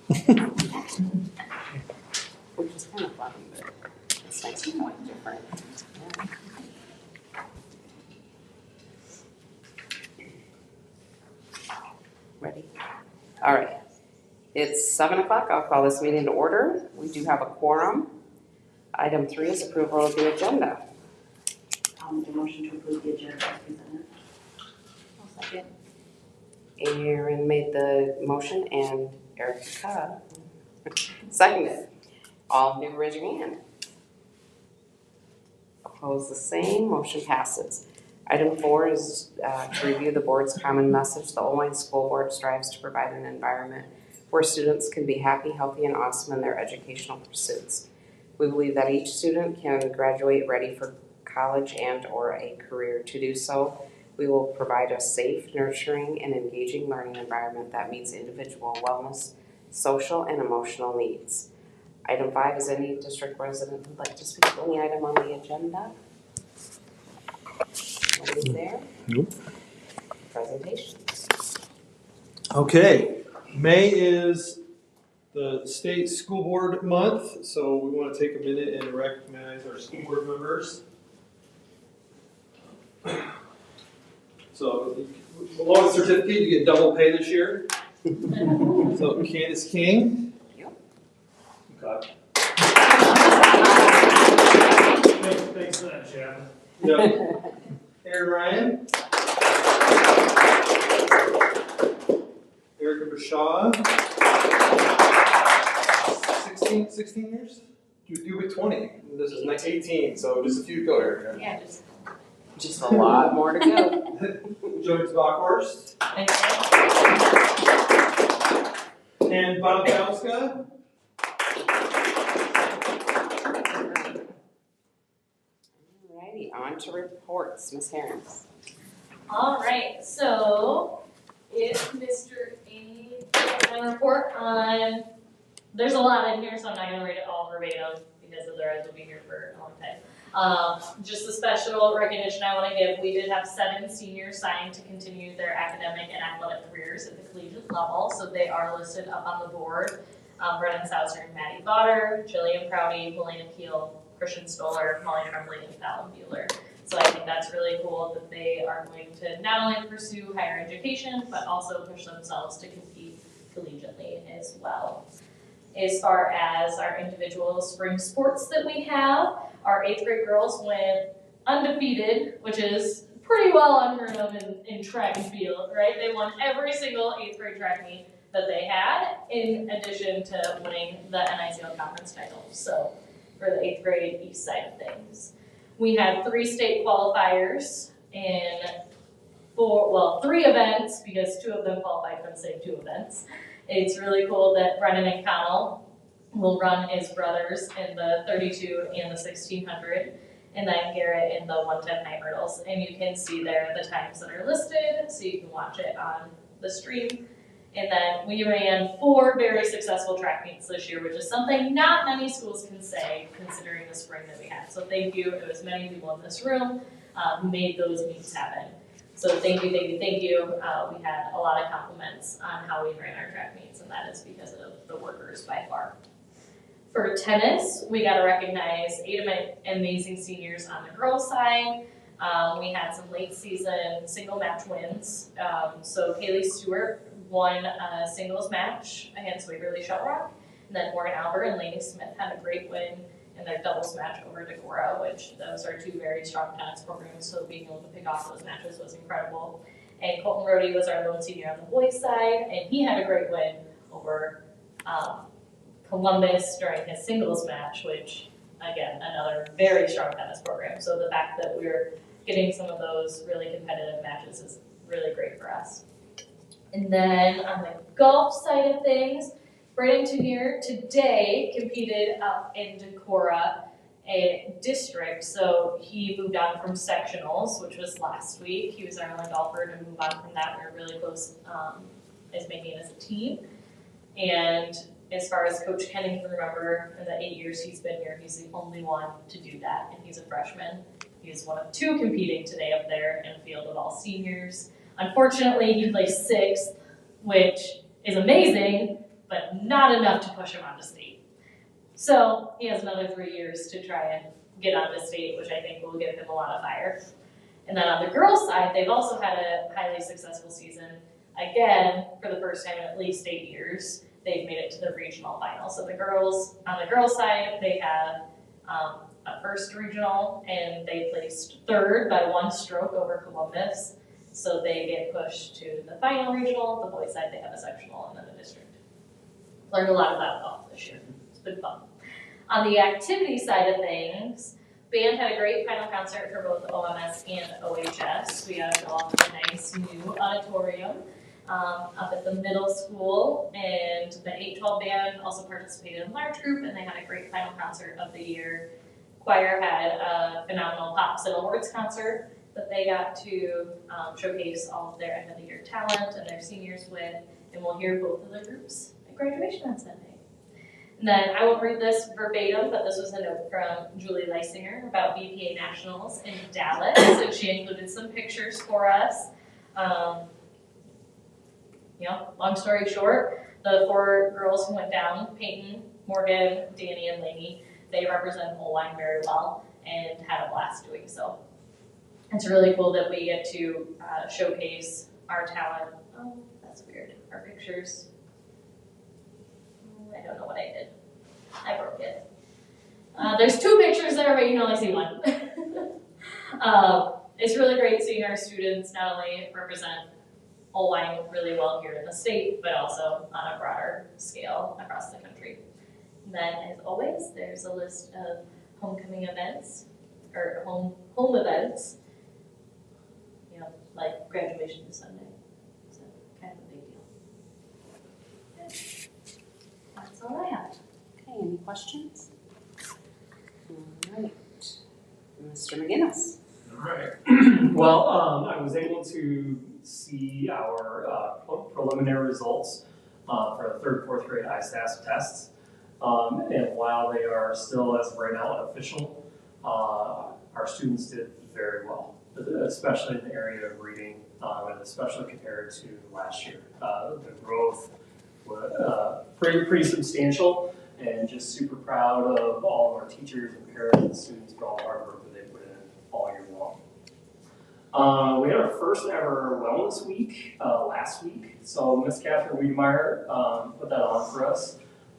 Which is kind of fun, but it's nice and like different. Yeah. Ready? All right. It's 7 o'clock. I'll call this meeting to order. We do have a quorum. Item 3 is approval of the agenda. I'll make a motion to approve the agenda as presented. I'll second. Aaron made the motion and Erica seconded. All in favor, raise your hand. Opposed, the same. Motion passes. Item 4 is to review the board's common message. The Oline School Board strives to provide an environment where students can be happy, healthy, and awesome in their educational pursuits. We believe that each student can graduate ready for college and or a career. To do so, we will provide a safe, nurturing, and engaging learning environment that meets individual wellness, social, and emotional needs. Item 5 is any district resident who'd like to speak to any item on the agenda. Nobody's there? Nope. Presentations. Okay, May is the state school board month, so we want to take a minute and recognize our school board members. So, along with the certificate, you get double pay this year. So, Candace King. Yep. Okay. Thanks for that, Chad. Yep. Aaron Ryan. Erica Bashaw. 16 years? You with 20. This is 18, so just a few to go, Erica. Yeah, Just a lot more to go. Joey Bockhorst. And Bob Bauska. Alrighty, on to reports. Ms. Harris. All right, so if Mr. Amy can report on, there's a lot in here, so I'm not gonna read it all verbatim because otherwise we'll be here for a long time. Just a special recognition I want to give. We did have 7 seniors signed to continue their academic and athletic careers at the collegiate level, so they are listed up on the board. Brennan Sauser and Maddie Botter, Jillian Prouty, Melina Peel, Christian Stoller, Molly Tremblay, and Fallon Bueller. So I think that's really cool that they are going to not only pursue higher education, but also push themselves to compete collegiately as well. As far as our individual spring sports that we have, our 8th grade girls went undefeated, which is pretty well unheard of in track and field, right? They won every single 8th grade track meet that they had, in addition to winning the NICL conference title. So for the 8th grade east side of things. We had 3 state qualifiers in 3 events, because 2 of them qualified for the same 2 events. It's really cool that Brennan and Connell will run as brothers in the 32 and the 1600, and then Garrett in the 110 high hurdles. And you can see there the times that are listed, so you can watch it on the stream. And then we ran 4 very successful track meets this year, which is something not many schools can say, considering the spring that we had. So thank you. It was many people in this room who made those meets happen. So thank you, thank you, thank you. We had a lot of compliments on how we ran our track meets, and that is because of the workers by far. For tennis, we got to recognize 8 amazing seniors on the girls' side. We had some late season single match wins. So Kaylee Stewart won a singles match against Waverly Shell Rock, and then Morgan Albert and Lainey Smith had a great win in their doubles match over Decorah, which those are 2 very strong tennis programs, so being able to pick off those matches was incredible. And Colton Rohde was our lone senior on the boys' side, and he had a great win over Columbus during his singles match, which, again, another very strong tennis program. So the fact that we're getting some of those really competitive matches is really great for us. And then on the golf side of things, Brandon Tenier today competed up in Decorah, a district, so he moved on from sectionals, which was last week. He was our only golfer to move on from that. We were really close as making it as a team. And as far as Coach Kenning can remember, in the 8 years he's been here, he's the only one to do that, and he's a freshman. He's one of 2 competing today up there in a field of all seniors. Unfortunately, he placed 6th, which is amazing, but not enough to push him onto state. So he has another 3 years to try and get onto state, which I think will give him a lot of fire. And then on the girls' side, they've also had a highly successful season. Again, for the first time in at least 8 years, they've made it to the regional final. So on the girls' side, they had a first regional, and they placed third by 1 stroke over Columbus. So they get pushed to the final regional. The boys' side, they have a sectional and then a district. Learned a lot about golf this year. It's been fun. On the activity side of things, band had a great final concert for both OMS and OHS. We got to go off a nice new auditorium up at the middle school, and the 8-12 band also participated in large group, and they had a great final concert of the year. Choir had a phenomenal Pops and Awards concert that they got to showcase all of their end of the year talent and their seniors with, and we'll hear both of the groups at graduation on Sunday. And then I won't read this verbatim, but this was a note from Julie Leisinger about BPA Nationals in Dallas, and she included some pictures for us. Long story short, the 4 girls who went down, Peyton, Morgan, Danny, and Lainey, they represent O-line very well and had a blast doing so. It's really cool that we get to showcase our talent. Oh, that's weird. Our pictures. I don't know what I did. I broke it. There's 2 pictures there, but you can only see one. It's really great seeing our students not only represent O-line really well here in the state, but also on a broader scale across the country. And then, as always, there's a list of homecoming events, or home events, like graduation this Sunday. So, kind of a big deal. That's all I have. Okay, any questions? All right, Mr. McGinnis. All right. Well, I was able to see our preliminary results for the 3rd and 4th grade ISASP tests. And while they are still, as of right now, unofficial, our students did very well, especially in the area of reading, and especially compared to last year. The growth was pretty substantial, and just super proud of all of our teachers and parents and students for all the hard work that they put in all year long. We had our first ever wellness week last week, so Miss Catherine Wiedemeyer put that on for us.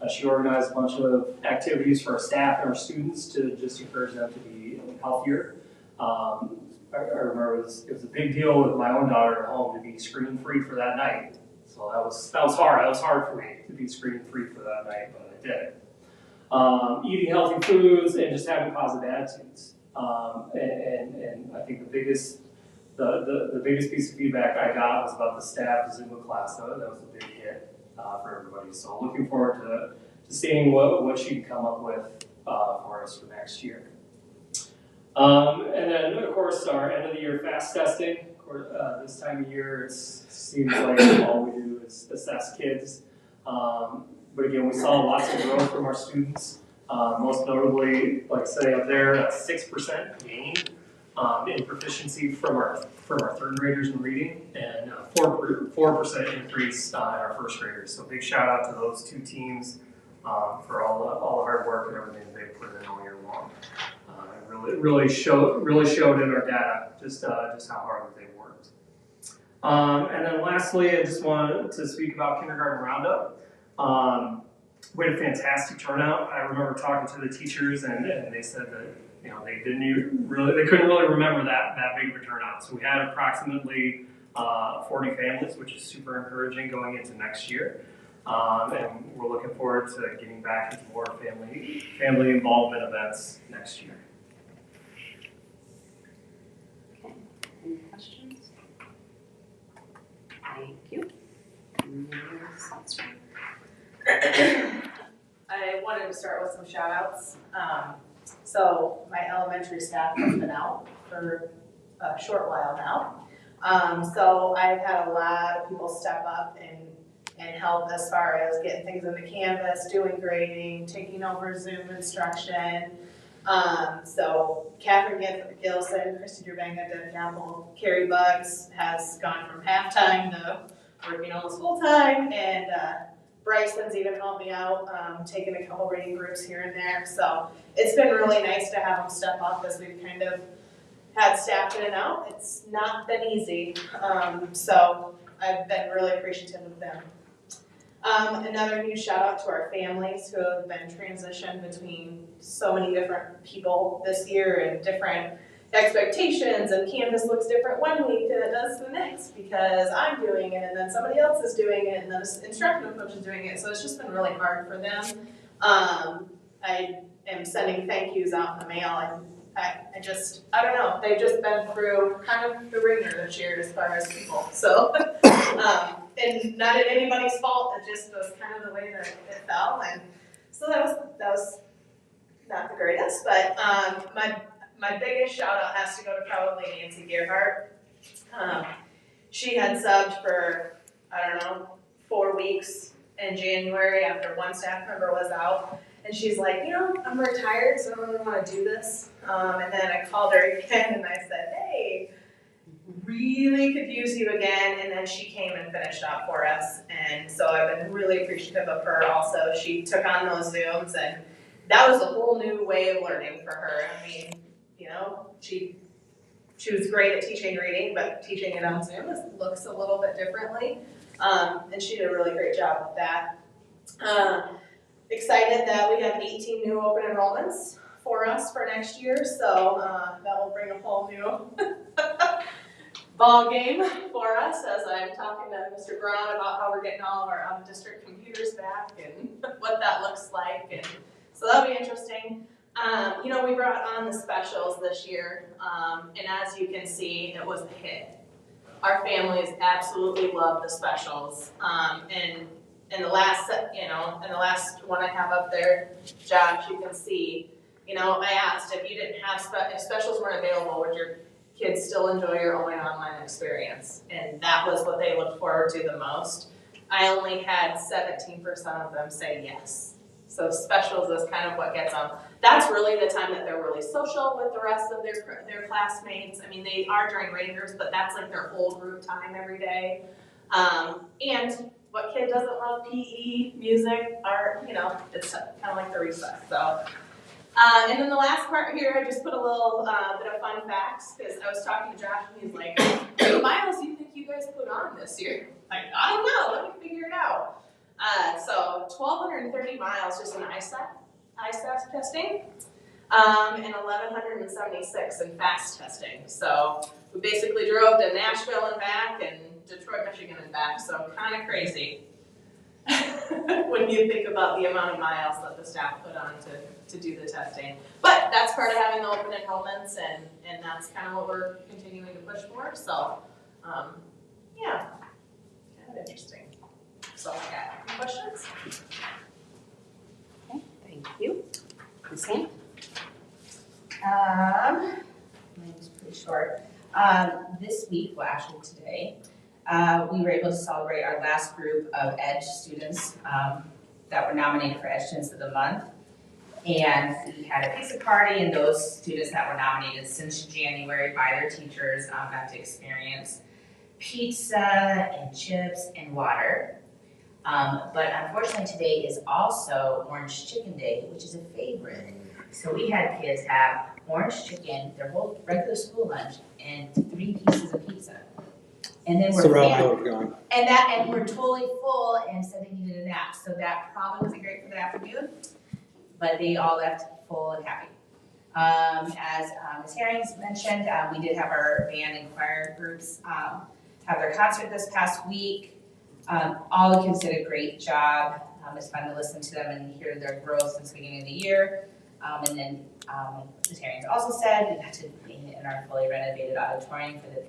She organized a bunch of activities for our staff and our students to just encourage them to be healthier. I remember it was a big deal with my own daughter at home to be screen-free for that night. So that was hard. That was hard for me to be screen-free for that night, but I did. Eating healthy foods and just having positive attitudes. And I think the biggest piece of feedback I got was about the staff Zumba class. That was a big hit for everybody. So looking forward to seeing what she can come up with for us for next year. And then, of course, our end of the year FAST testing. Of course, this time of year, it seems like all we do is assess kids. But again, we saw lots of growth from our students. Most notably, like say up there, a 6% gain in proficiency from our 3rd graders in reading, and a 4% increase in our 1st graders. So big shout out to those 2 teams for all the hard work and everything they put in all year long. It really showed in our data just how hard they worked. And then lastly, I just wanted to speak about Kindergarten Roundup. We had a fantastic turnout. I remember talking to the teachers, and they said that they couldn't really remember that big of a turnout. So we had approximately 40 families, which is super encouraging going into next year. And we're looking forward to getting back into more family involvement events next year. Okay, any questions? Thank you. I wanted to start with some shout outs. So my elementary staff has been out for a short while now. So I've had a lot of people step up and help as far as getting things into Canvas, doing grading, taking over Zoom instruction. So Catherine Gilson, Christy Drabanga, Deb Gamble, Carrie Buggs has gone from half-time to working almost full-time, and Bryson's even helped me out, taking a couple reading groups here and there. So it's been really nice to have them step up as we've kind of had staff in and out. It's not been easy, so I've been really appreciative of them. Another huge shout out to our families who have been transitioned between so many different people this year and different expectations, and Canvas looks different one week than it does the next because I'm doing it and then somebody else is doing it and then the instructional coach is doing it, so it's just been really hard for them. I am sending thank yous out in the mail, and I don't know, they've just been through kind of the ringer this year as far as people, so and not at anybody's fault, it just was kind of the way that it fell, and so that was not the greatest, but my biggest shout out has to go to probably Nancy Gerhardt. She had subbed for, I don't know, 4 weeks in January after one staff member was out. And she's like, you know, I'm retired, so I don't really want to do this. And then I called her again and I said, hey, really could use you again. And then she came and finished out for us. And so I've been really appreciative of her also. She took on those Zooms, and that was a whole new way of learning for her. I mean, you know, she was great at teaching reading, but teaching it on Zoom looks a little bit differently. And she did a really great job with that. Excited that we have 18 new open enrollments for us for next year, so that will bring a whole new ball game for us as I'm talking to Mr. Brown about how we're getting all of our out-of-district computers back and what that looks like, and so that'll be interesting. You know, we brought on the specials this year, and as you can see, it was a hit. Our families absolutely love the specials, and in the last, in the last one I have up there, Josh, you can see, you know, I asked if you didn't have, if specials weren't available, would your kids still enjoy your online experience? And that was what they looked forward to the most. I only had 17% of them say yes. So specials is kind of what gets them. That's really the time that they're really social with the rest of their classmates. I mean, they are during reading groups, but that's like their whole group time every day. And what kid doesn't love PE, music, art, you know, it's kind of like the recess. So, and then the last part here, I just put a little bit of fun facts, because I was talking to Josh and he's like, how many miles do you think you guys put on this year? Like, I don't know, let me figure it out. So 1,230 miles just in ISAT testing, and 1,176 in FAST testing. So we basically drove to Nashville and back, and Detroit, Michigan and back, so kind of crazy when you think about the amount of miles that the staff put on to do the testing. But that's part of having the open enrollments, and that's kind of what we're continuing to push for. So, yeah, kind of interesting. So, yeah, any questions? Okay, thank you. Ms. Hand? Mine's pretty short. This week, well actually today, we were able to celebrate our last group of EDGE students that were nominated for EDGE Students of the Month. And we had a pizza party, and those students that were nominated since January by their teachers got to experience pizza and chips and water. But unfortunately today is also Orange Chicken Day, which is a favorite. So we had kids have orange chicken, their whole regular school lunch, and 3 pieces of pizza. And then and we're totally full and said they needed a nap. So that probably wasn't great for the afternoon, but they all left full and happy. As Ms. Herrings mentioned, we did have our band and choir groups have their concert this past week. All the kids did a great job. It's fun to listen to them and hear their growth since the beginning of the year. And then Ms. Herrings also said we got to be in our fully renovated auditorium for the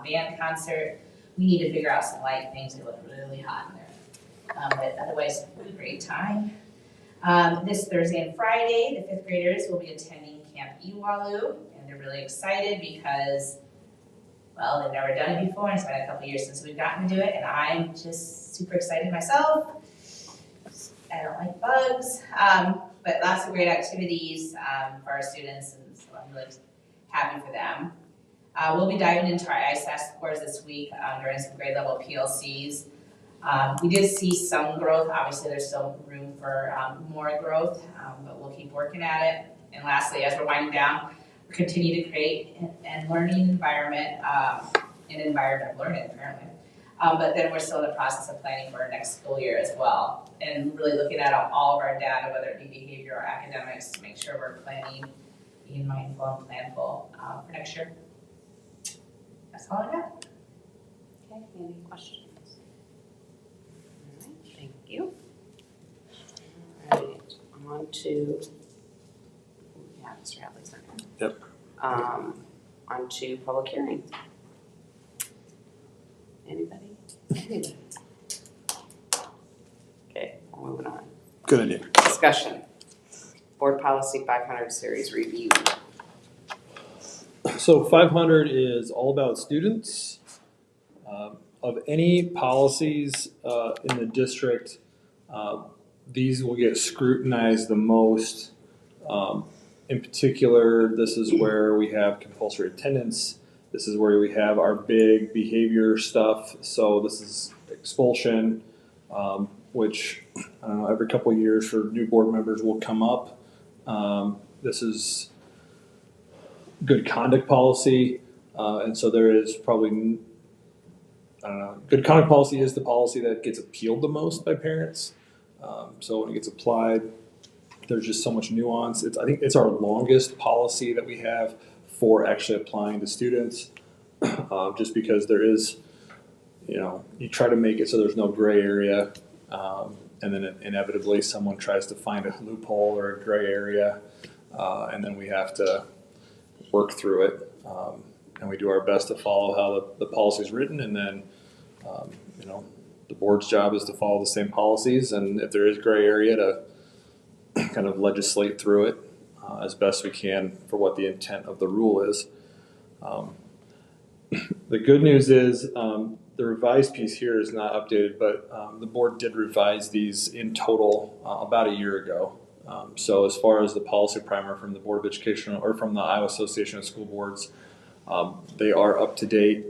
band concert. We need to figure out some light things. It looked really hot in there. But otherwise, it was a great time. This Thursday and Friday, the 5th graders will be attending Camp Iwalu, and they're really excited because, well, they've never done it before, and it's been a couple years since we've gotten to do it, and I'm just super excited myself. I don't like bugs, but lots of great activities for our students, and so I'm really happy for them. We'll be diving into our ISAT scores this week during some grade level PLCs. We did see some growth, obviously there's still room for more growth, but we'll keep working at it. And lastly, as we're winding down, we continue to create an learning environment, an environment of learning apparently. But then we're still in the process of planning for our next school year as well. And really looking at all of our data, whether it be behavior or academics, to make sure we're planning, being mindful and planful for next year. That's all I got. Okay, any questions? All right, thank you. All right, on to, yeah, Mr. Hadley's not here. Yep. On to public hearing. Anybody? Okay, we're moving on. Good idea. Discussion. Board Policy 500 Series Review. So 500 is all about students. Of any policies in the district, these will get scrutinized the most. In particular, this is where we have compulsory attendance. This is where we have our big behavior stuff. So this is expulsion, which I don't know, every couple of years for new board members will come up. This is good conduct policy, and so there is probably, I don't know, good conduct policy is the policy that gets appealed the most by parents. So when it gets applied, there's just so much nuance. I think it's our longest policy that we have for actually applying to students, just because there is, you try to make it so there's no gray area, and then inevitably someone tries to find a loophole or a gray area, and then we have to work through it, and we do our best to follow how the policy is written, and then the board's job is to follow the same policies, and if there is gray area, to kind of legislate through it as best we can for what the intent of the rule is. The good news is the revised piece here is not updated, but the board did revise these in total about a year ago. So as far as the policy primer from the Board of Education or from the Iowa Association of School Boards, they are up to date.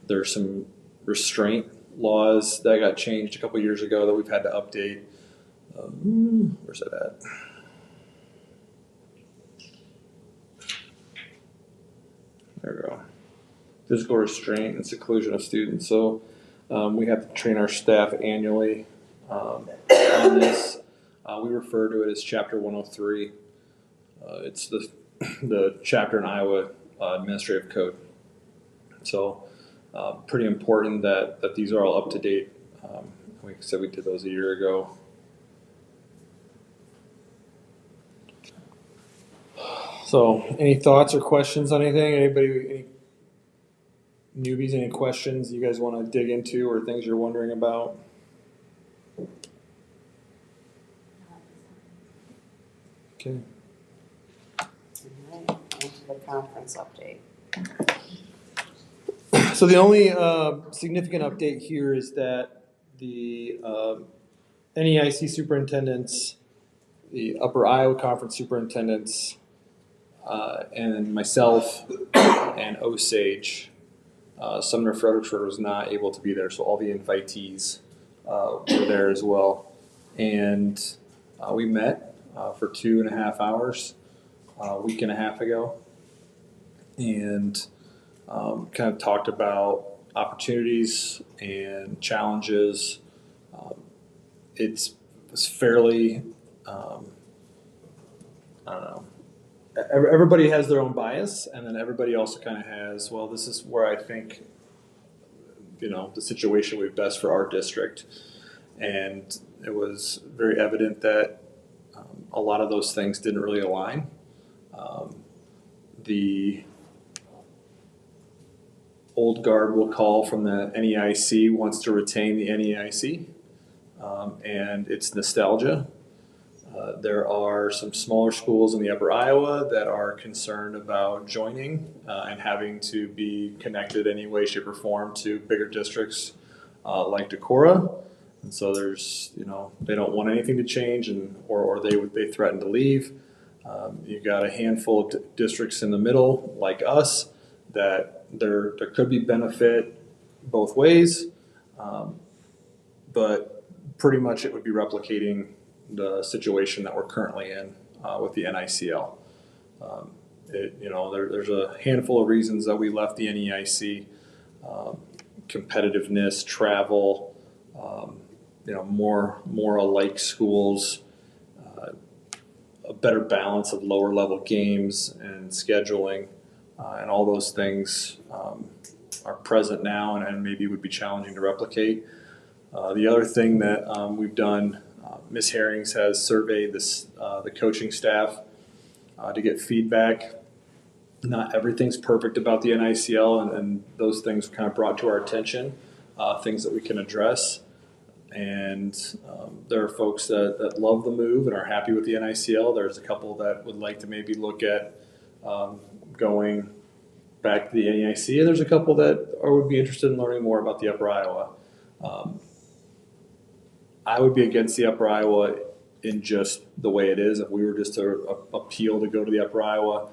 There's some restraint laws that got changed a couple years ago that we've had to update. Where's that at? There we go. Physical restraint and seclusion of students. So we have to train our staff annually on this. We refer to it as Chapter 103. It's the chapter in Iowa Administrative Code. So pretty important that these are all up to date. Like I said, we did those a year ago. So any thoughts or questions on anything? Anybody, any newbies, any questions you guys want to dig into or things you're wondering about? Okay. All right, on to the conference update. So the only significant update here is that the NEIC superintendents, the Upper Iowa Conference superintendents, and myself and Osage, Sumner Fredericksburg was not able to be there, so all the invitees were there as well. And we met for 2.5 hours a week and a half ago, and kind of talked about opportunities and challenges. It's fairly, I don't know, everybody has their own bias, and then everybody also kind of has, well, this is where I think, the situation would be best for our district. And it was very evident that a lot of those things didn't really align. The old guard, we'll call, from the NEIC wants to retain the NEIC, and it's nostalgia. There are some smaller schools in the Upper Iowa that are concerned about joining and having to be connected any way, shape, or form to bigger districts like Decorah. And so there's, they don't want anything to change, or they threaten to leave. You've got a handful of districts in the middle, like us, that there could be benefit both ways. but pretty much it would be replicating the situation that we're currently in with the NICL. There's a handful of reasons that we left the NEIC: competitiveness, travel, more alike schools, a better balance of lower level games and scheduling, and all those things are present now and maybe would be challenging to replicate. The other thing that we've done, Ms. Herrings has surveyed the coaching staff to get feedback. Not everything's perfect about the NICL, and those things kind of brought to our attention, things that we can address. And there are folks that love the move and are happy with the NICL. There's a couple that would like to maybe look at going back to the NEIC, and there's a couple that would be interested in learning more about the Upper Iowa. I would be against the Upper Iowa in just the way it is. If we were just to appeal to go to the Upper Iowa,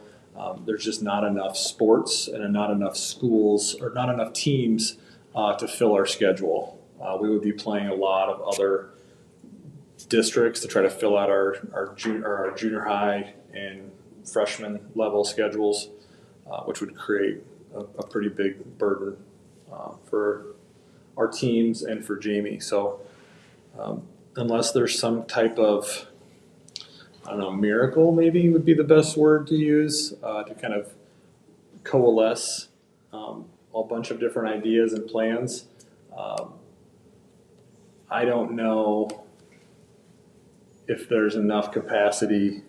there's just not enough sports and not enough schools or not enough teams to fill our schedule. We would be playing a lot of other districts to try to fill out our junior high and freshman level schedules, which would create a pretty big burden for our teams and for Jamie. So unless there's some type of, miracle maybe would be the best word to use to kind of coalesce a bunch of different ideas and plans. I don't know if there's enough capacity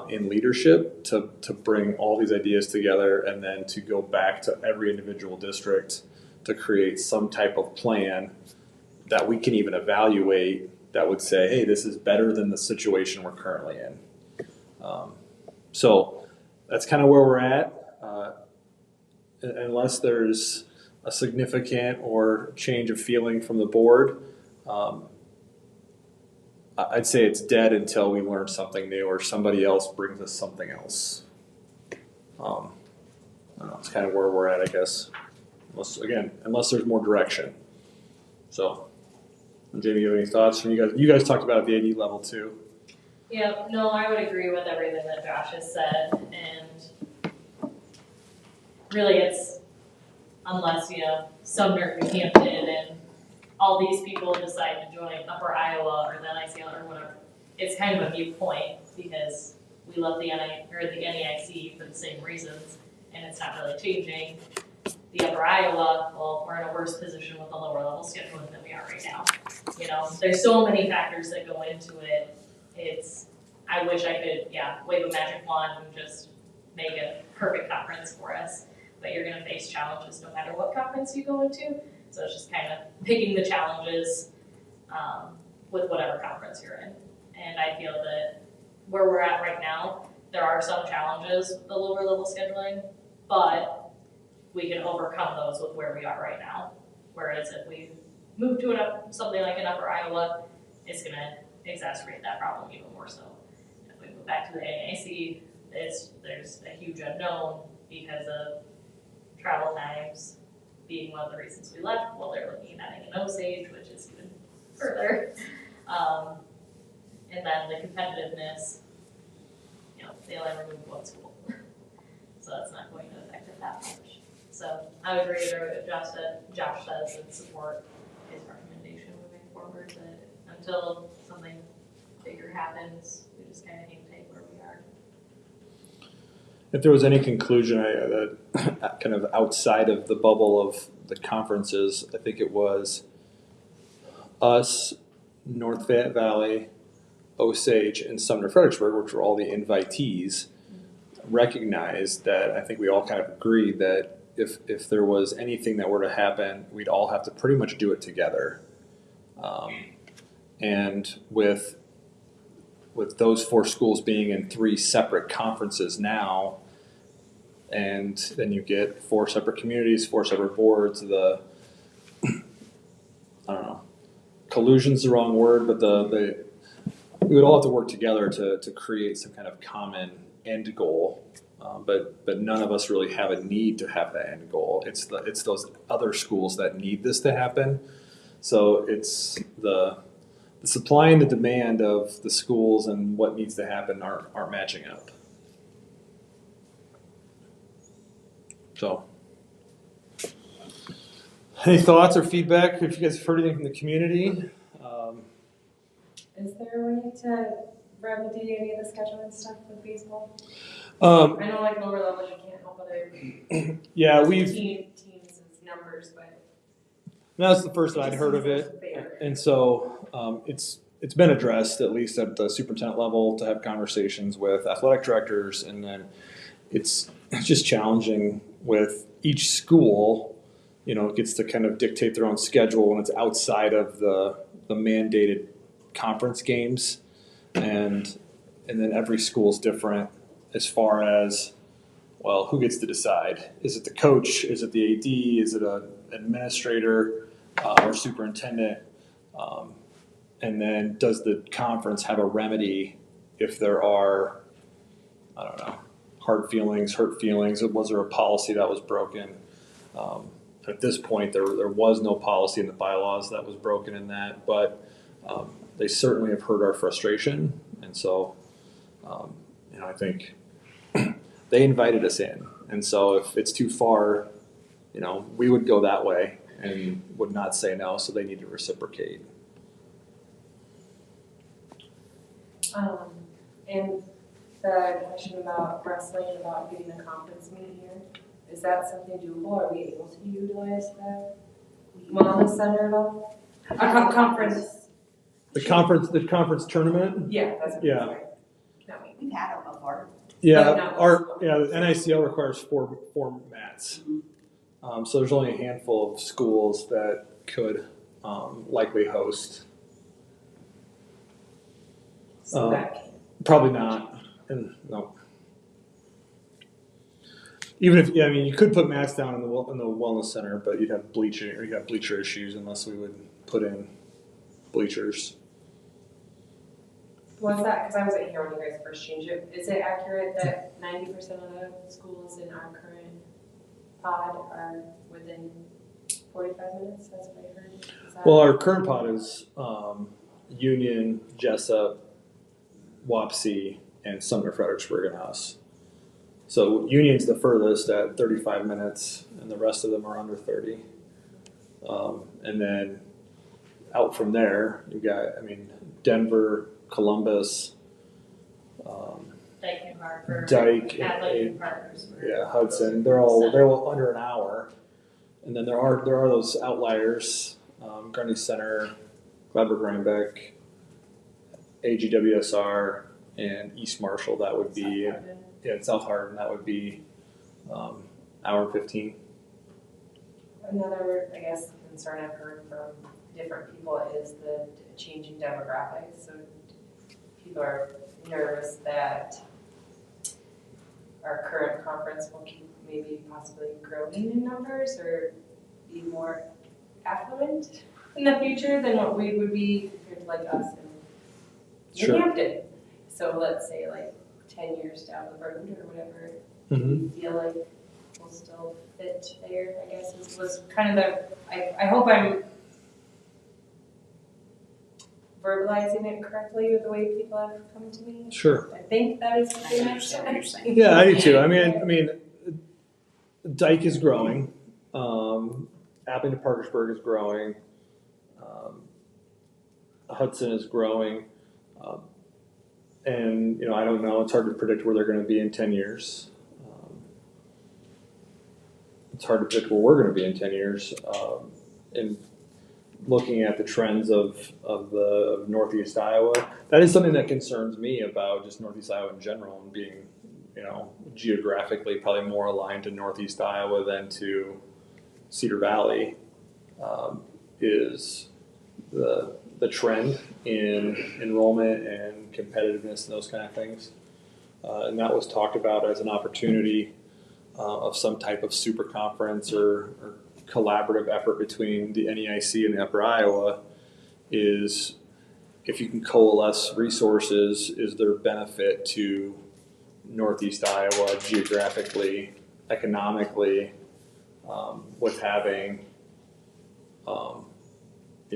in leadership to bring all these ideas together and then to go back to every individual district to create some type of plan that we can even evaluate that would say, hey, this is better than the situation we're currently in. So that's kind of where we're at. Unless there's a significant or change of feeling from the board, I'd say it's dead until we learn something new or somebody else brings us something else. I don't know, it's kind of where we're at, I guess. Unless there's more direction. So, Jamie, you have any thoughts from you guys? You guys talked about at the AD level too. Yeah, no, I would agree with everything that Josh has said, and really it's, unless, Sumner, New Hampton, and all these people decide to join Upper Iowa or the NICL or whatever, it's kind of a moot point because we love the NEIC for the same reasons, and it's not really changing. The Upper Iowa, well, we're in a worse position with the lower level scheduling than we are right now. There's so many factors that go into it. I wish I could, wave a magic wand and just make a perfect conference for us. But you're gonna face challenges no matter what conference you go into. So it's just kind of picking the challenges with whatever conference you're in. And I feel that where we're at right now, there are some challenges with the lower level scheduling, but we can overcome those with where we are right now. Whereas if we move to something like an Upper Iowa, it's gonna exacerbate that problem even more so. If we move back to the NAC, there's a huge unknown because of travel times being one of the reasons we left. Well, they're looking at adding an Osage, which is even further. And then the competitiveness, they only removed one school. So that's not going to affect it that much. So I would reiterate what Josh says and support his recommendation moving forward, that until something bigger happens, we just kind of hang tight where we are. If there was any conclusion that kind of outside of the bubble of the conferences, I think it was us, North Fayette Valley, Osage, and Sumner Fredericksburg, which were all the invitees, recognized that I think we all kind of agreed that if there was anything that were to happen, we'd all have to pretty much do it together. And with those four schools being in three separate conferences now, and then you get four separate communities, four separate boards, collusion's the wrong word, but we would all have to work together to create some kind of common end goal. But none of us really have a need to have that end goal. It's those other schools that need this to happen. So it's the supply and the demand of the schools and what needs to happen aren't matching up. So, any thoughts or feedback? If you guys have heard anything from the community, Is there a way to remedy any of the scheduling stuff with baseball? um, I know like lower levels you can't help other yeah, we've teams' numbers, but. that's the first that I'd heard of it, and so it's been addressed at least at the superintendent level to have conversations with athletic directors, and then it's just challenging with each school. You know, gets to kind of dictate their own schedule when it's outside of the mandated conference games, and then every school's different as far as, well, who gets to decide? Is it the coach? Is it the AD? Is it an administrator or superintendent? And then does the conference have a remedy if there are, I don't know, hard feelings, hurt feelings? Was there a policy that was broken? At this point, there was no policy in the bylaws that was broken in that, but they certainly have heard our frustration, and so I think they invited us in, and so if it's too far, we would go that way and would not say no. So they need to reciprocate. And the question about wrestling, about getting a conference meet here, is that something doable? Are we able to utilize the wellness center at all? A conference. The conference tournament. Yeah, that's what Yeah. I'm saying. No, We've had them before. Yeah, But not the NICL requires four mats. So there's only a handful of schools that could likely host. so that Probably not, and no. Even if, you could put mats down in the wellness center, but you'd have bleacher issues unless we would put in bleachers. was that, because I wasn't here when you guys first changed it, is it accurate that 90% of the schools in our current pod are within 45 minutes? That's what I heard. Is that- Well, our current pod is Union, Jessup, Wapsie, and Sumner Fredericksburg and us. So Union's the furthest at 35 minutes, and the rest of them are under 30. And then out from there, you got, Denver, Columbus, Dyke and Harper. Dyke, Athletic and Partners. Hudson. They're all under an hour. And then there are those outliers, Gurney Center, Gladberg Rhinebeck, AGWSR, and East Marshall. That would be, South Hardin, that would be hour and 15. Another, I guess, concern I've heard from different people is the changing demographics. So people are nervous that our current conference will keep maybe possibly growing in numbers or be more affluent in the future than what we would be compared to like us in Sure. New Hampton. So let's say like 10 years down the road or whatever, Mm-hmm. we feel like we'll still fit there, I guess, was kind of I hope I'm verbalizing it correctly with the way people have come to me. Sure. I think that is I something I've understand what you're said. saying. Yeah, I do too. Dyke is growing. Appleton Parkersburg is growing. Hudson is growing. And, I don't know. It's hard to predict where they're going to be in 10 years. It's hard to predict where we're going to be in 10 years. And looking at the trends of Northeast Iowa, that is something that concerns me about just Northeast Iowa in general, and being, geographically probably more aligned to Northeast Iowa than to Cedar Valley, is the trend in enrollment and competitiveness and those kind of things. And that was talked about as an opportunity of some type of super conference or collaborative effort between the NEIC and the Upper Iowa. Is if you can coalesce resources, is there benefit to Northeast Iowa geographically, economically, with having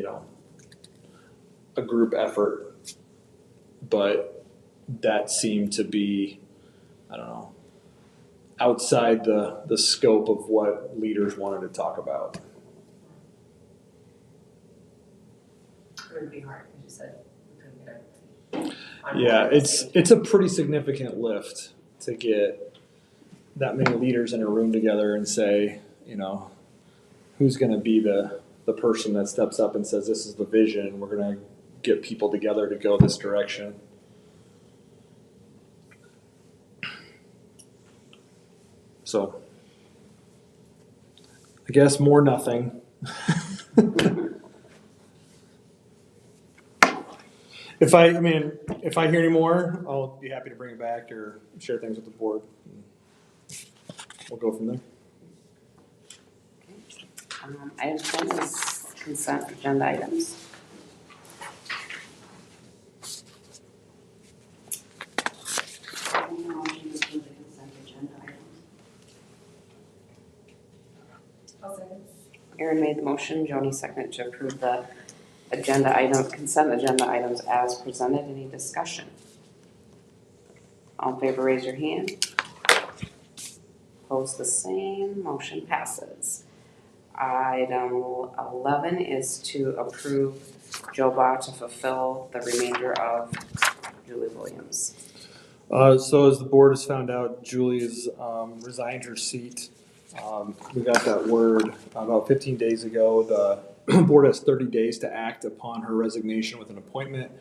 a group effort, but that seemed to be, I don't know, outside the scope of what leaders wanted to talk about. It would be hard, because you said we couldn't get everybody. on Yeah, board at the same it's a pretty significant lift to get that many leaders in a room together and say, who's going to be the person that steps up and says, this is the vision, we're going to get people together to go this direction. So, I guess more nothing. If I hear any more, I'll be happy to bring it back or share things with the board. We'll go from there. Item 10 is consent agenda items. I make a motion to approve the consent agenda items. I'll second. Aaron made the motion, Joni seconded to approve the consent agenda items as presented. Any discussion? All in favor, raise your hand. Opposed, the same, motion passes. Item 11 is to approve Joe Baugh to fulfill the remainder of Julie Williams. So as the board has found out, Julie's resigned her seat. We got that word about 15 days ago. The board has 30 days to act upon her resignation with an appointment.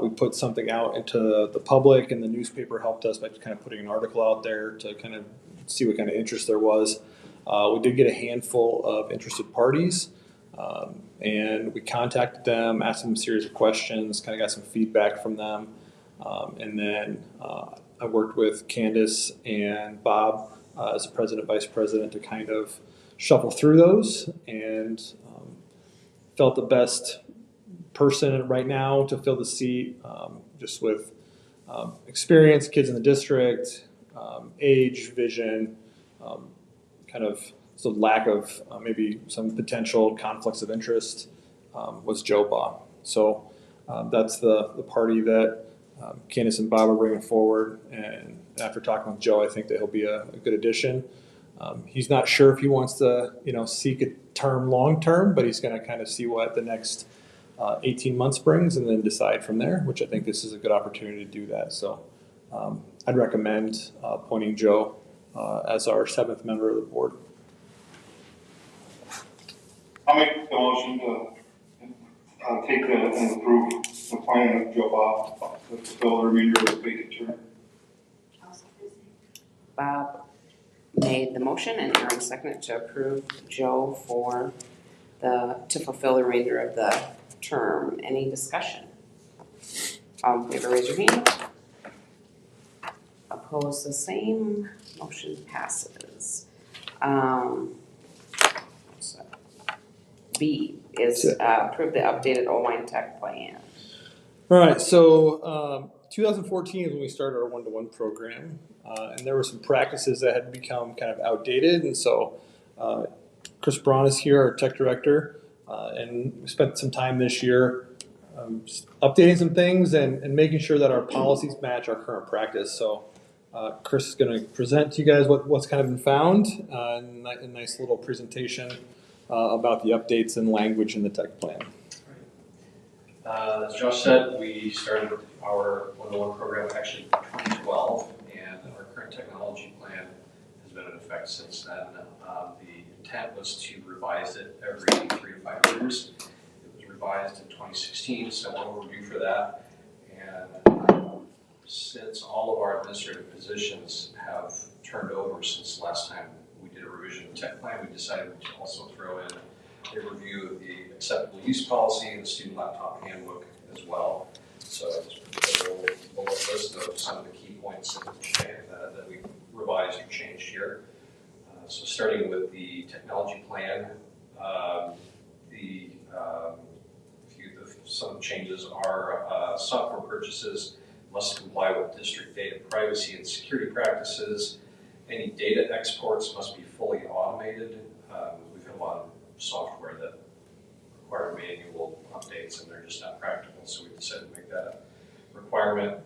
We put something out into the public, and the newspaper helped us by kind of putting an article out there to kind of see what kind of interest there was. We did get a handful of interested parties, and we contacted them, asked them a series of questions, kind of got some feedback from them. And then I worked with Candace and Bob as the president, vice president to kind of shuffle through those, and felt the best person right now to fill the seat, just with experience, kids in the district, age, vision, kind of the lack of maybe some potential conflicts of interest, was Joe Baugh. So that's the party that Candace and Bob are bringing forward, and after talking with Joe, I think that he'll be a good addition. He's not sure if he wants to, seek a term long term, but he's going to kind of see what the next 18 months brings and then decide from there, which I think this is a good opportunity to do that. So I'd recommend appointing Joe as our 7th member of the board. I'll make the motion to take and approve the appointment of Joe Baugh to fulfill the remainder of the vacant term. I'll second. Bob made the motion and Aaron seconded to approve Joe to fulfill the remainder of the term. Any discussion? All in favor, raise your hand. Opposed, the same. Motion passes. B is approve the updated Owine Tech plan. All right, so 2014 is when we started our one-to-one program, and there were some practices that had become kind of outdated, and so Chris Braun is here, our tech director, and we spent some time this year just updating some things and making sure that our policies match our current practice. So Chris is going to present to you guys what's kind of been found, a nice little presentation about the updates and language in the tech plan. As Josh said, we started our one-to-one program actually in 2012, and our current technology plan has been in effect since then. The intent was to revise it every 3 to 5 years. It was revised in 2016, so we're overdue for that. And since all of our administrative positions have turned over since the last time we did a revision of the tech plan, we decided to also throw in a review of the acceptable use policy and the student laptop handbook as well. So I just put a little list of some of the key points that we revised or changed here. So starting with the technology plan, some changes are software purchases must comply with district data privacy and security practices. Any data exports must be fully automated. We've had a lot of software that require manual updates, and they're just not practical, so we decided to make that a requirement.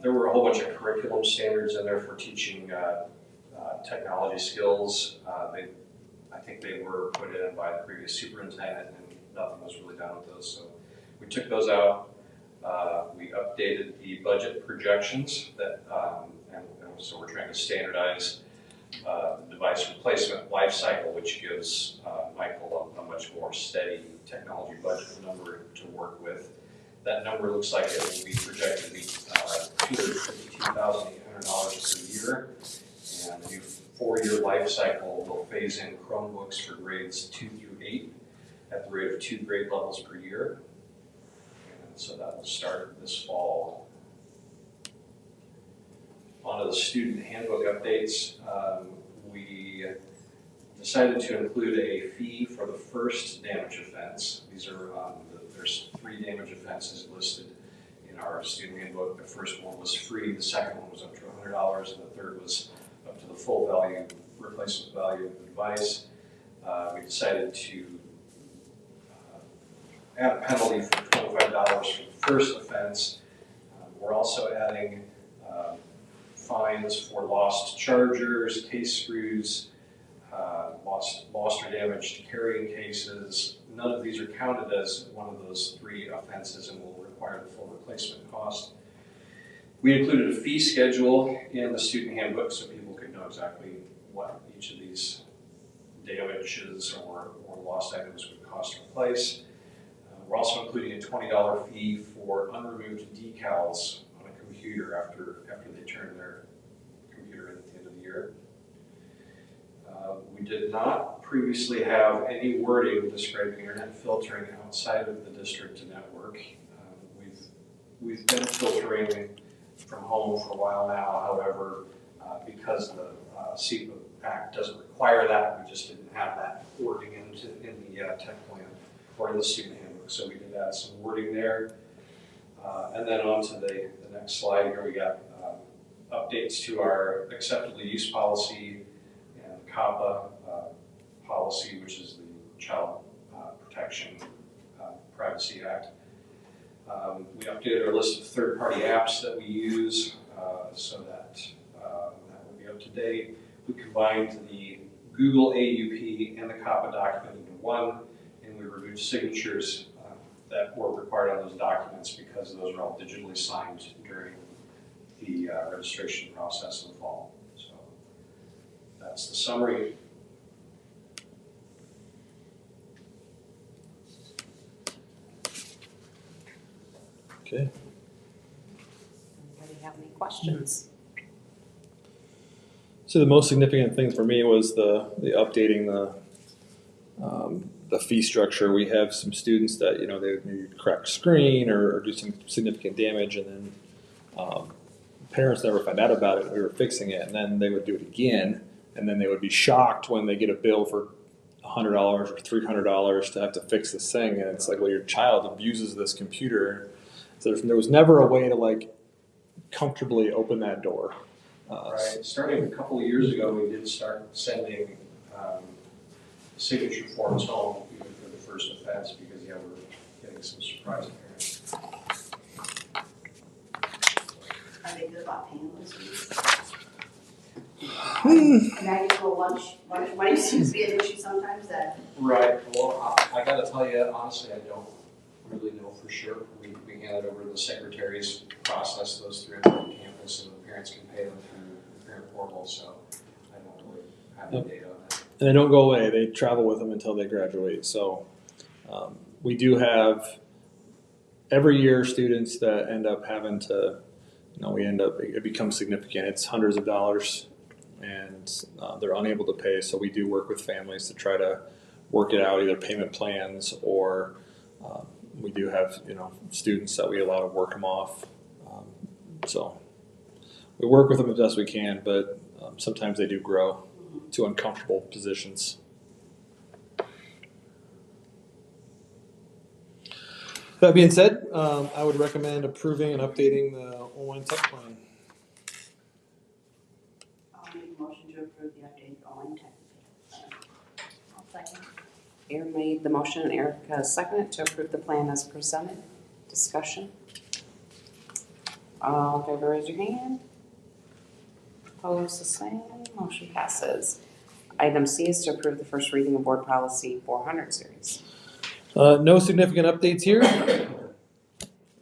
There were a whole bunch of curriculum standards in there for teaching technology skills. I think they were put in by the previous superintendent, and nothing was really done with those, so we took those out. We updated the budget projections that, and so we're trying to standardize device replacement life cycle, which gives Michael a much more steady technology budget number to work with. That number looks like it will be projected to be $252,800 per year, and the new 4-year life cycle will phase in Chromebooks for grades 2 through 8 at the rate of 2 grade levels per year. And so that will start this fall. On to the student handbook updates. We decided to include a fee for the first damage offense. These are, there's 3 damage offenses listed in our student handbook. The first one was free, the second one was up to $100, and the third was up to the full value, replacement value of the device. We decided to add a penalty for $25 for the first offense. We're also adding fines for lost chargers, case screws, lost or damaged carrying cases. None of these are counted as one of those 3 offenses and will require the full replacement cost. We included a fee schedule in the student handbook so people could know exactly what each of these damages or lost items would cost to replace. We're also including a $20 fee for unremoved decals on a computer after they turn their computer in at the end of the year. We did not previously have any wording describing internet filtering outside of the district network. We've been filtering from home for a while now. However, because the CEPA Act doesn't require that, we just didn't have that wording in the tech plan or in the student handbook. So we did add some wording there. And then on to the next slide here, we got updates to our acceptable use policy and COPPA policy, which is the Child Protection Privacy Act. We updated our list of third-party apps that we use so that that will be up to date. We combined the Google AUP and the COPPA document into one, and we removed signatures that were required on those documents because those are all digitally signed during the registration process in the fall. So that's the summary. Okay. Anybody have any questions? So the most significant thing for me was the updating the fee structure. We have some students that they would maybe crack a screen or do some significant damage, and then parents never find out about it. We were fixing it, and then they would do it again, and then they would be shocked when they get a bill for $100 or $300 to have to fix this thing, and it's like, well, your child abuses this computer. So there was never a way to comfortably open that door. Right. Starting a couple of years ago, we did start sending signature forms home, even for the first offense, because we're getting some surprise parents. Are they good about paying those fees? And I just go lunch money seems to be an issue sometimes that. Right. Well, I got to tell you, honestly, I don't really know for sure. We hand it over to the secretaries, process those through the campus, and the parents can pay them through the parent portal. So I don't really have any data on that. And they don't go away. They travel with them until they graduate. So we do have every year students that end up having to, it becomes significant. It's hundreds of dollars, and they're unable to pay. So we do work with families to try to work it out, either payment plans or we do have, students that we allow to work them off. So we work with them as best we can, but sometimes they do grow to uncomfortable positions. That being said, I would recommend approving and updating the online tech plan. I'll make a motion to approve the updated online tech. I'll second. Aaron made the motion and Erica seconded to approve the plan as presented. Discussion. All in favor, raise your hand. Opposed, the same. Motion passes. Item C is to approve the first reading of Board Policy 400 series. No significant updates here.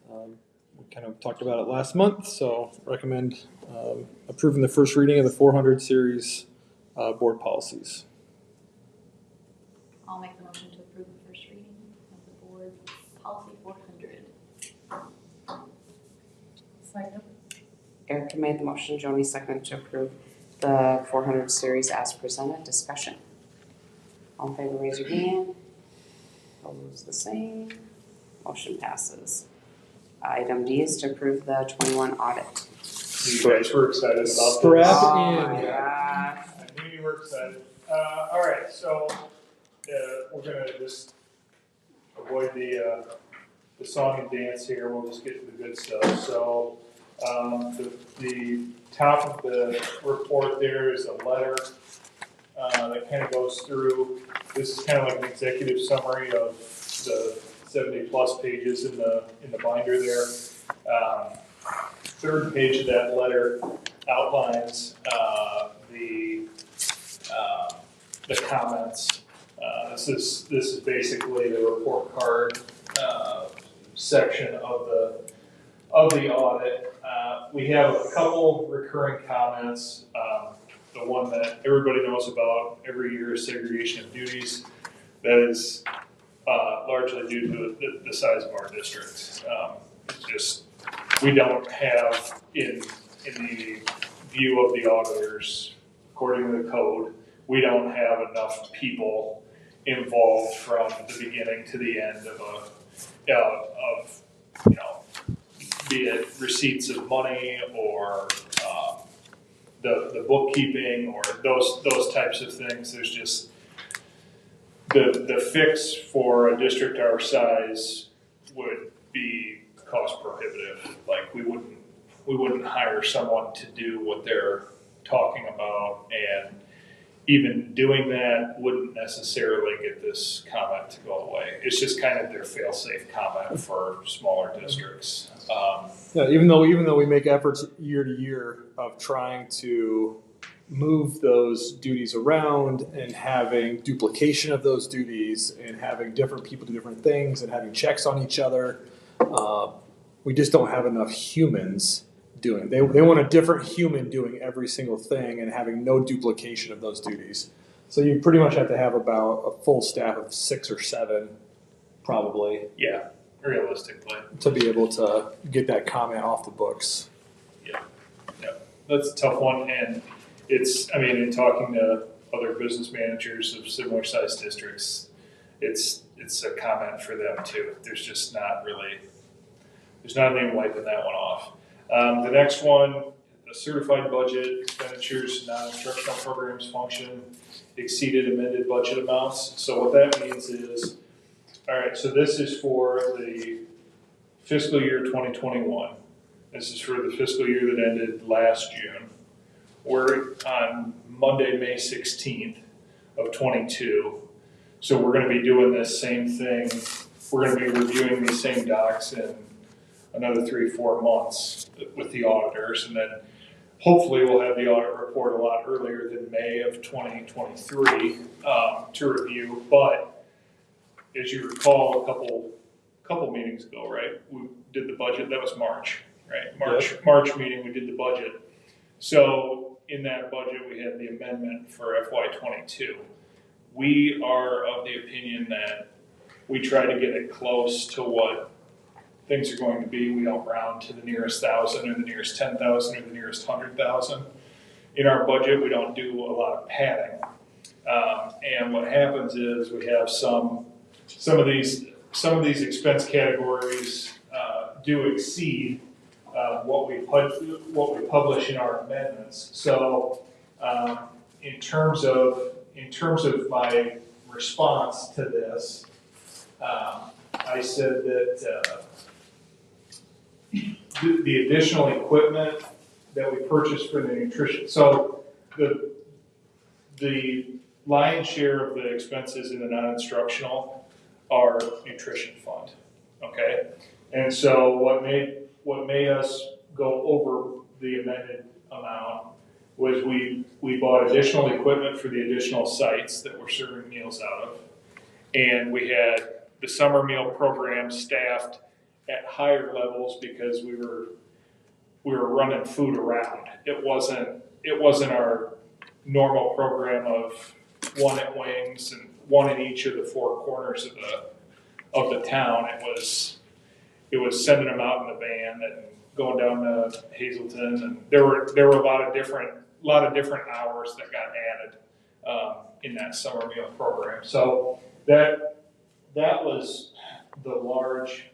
We kind of talked about it last month, so recommend approving the first reading of the 400 series board policies. I'll make the motion to approve the first reading of the board policy 400. Second. Erica made the motion, Joni seconded to approve the 400 series as presented. Discussion. All in favor, raise your hand. Opposed, the same. Motion passes. Item D is to approve the 21 audit. You guys were excited about this. Strap Oh in. my gosh. I knew you were excited. All right, so we're gonna just avoid the song and dance here. We'll just get to the good stuff. So the top of the report there is a letter that kind of goes through. This is kind of like an executive summary of the 70+ pages in the binder there. Third page of that letter outlines the comments. This is basically the report card section of the audit. We have a couple recurring comments. The one that everybody knows about every year is segregation of duties. That is largely due to the size of our district. It's just, we don't have, in the view of the auditors, according to the code, we don't have enough people involved from the beginning to the end of be it receipts of money or the bookkeeping or those types of things. There's just the fix for a district our size would be cost prohibitive. Like we wouldn't hire someone to do what they're talking about, and even doing that wouldn't necessarily get this comment to go away. It's just kind of their fail-safe comment for smaller districts. Yeah, even though we make efforts year to year of trying to move those duties around and having duplication of those duties and having different people do different things and having checks on each other, we just don't have enough humans doing it. They want a different human doing every single thing and having no duplication of those duties. So you pretty much have to have about a full staff of 6 or 7, probably. Yeah, realistically. To be able to get that comment off the books. Yeah, that's a tough one, and in talking to other business managers of similar sized districts, it's a comment for them too. There's not anything wiping that one off. The next one, the certified budget expenditures, non-instructional programs function exceeded amended budget amounts. So what that means is, all right, so this is for the fiscal year 2021. This is for the fiscal year that ended last June. We're on Monday, May 16th of 22. So we're going to be doing this same thing. We're going to be reviewing these same docs in another 3-4 months with the auditors. And then hopefully we'll have the audit report a lot earlier than May of 2023 to review. But as you recall, a couple meetings ago, right? We did the budget. That was March, right? March meeting, we did the budget. So in that budget, we had the amendment for FY22. We are of the opinion that we try to get it close to what things are going to be. We don't round to the nearest 1,000 or the nearest 10,000 or the nearest 100,000. In our budget, we don't do a lot of padding. And what happens is we have some of these expense categories do exceed what we publish in our amendments. So in terms of my response to this, I said that the additional equipment that we purchased for the nutrition. So the lion's share of the expenses in the non-instructional are nutrition fund, okay? And so what made us go over the amended amount was we bought additional equipment for the additional sites that we're serving meals out of. And we had the summer meal program staffed at higher levels because we were running food around. It wasn't our normal program of one at Wings and one in each of the four corners of the town. It was sending them out in the van and going down to Hazelton, and there were a lot of different hours that got added in that summer meal program. So that was the large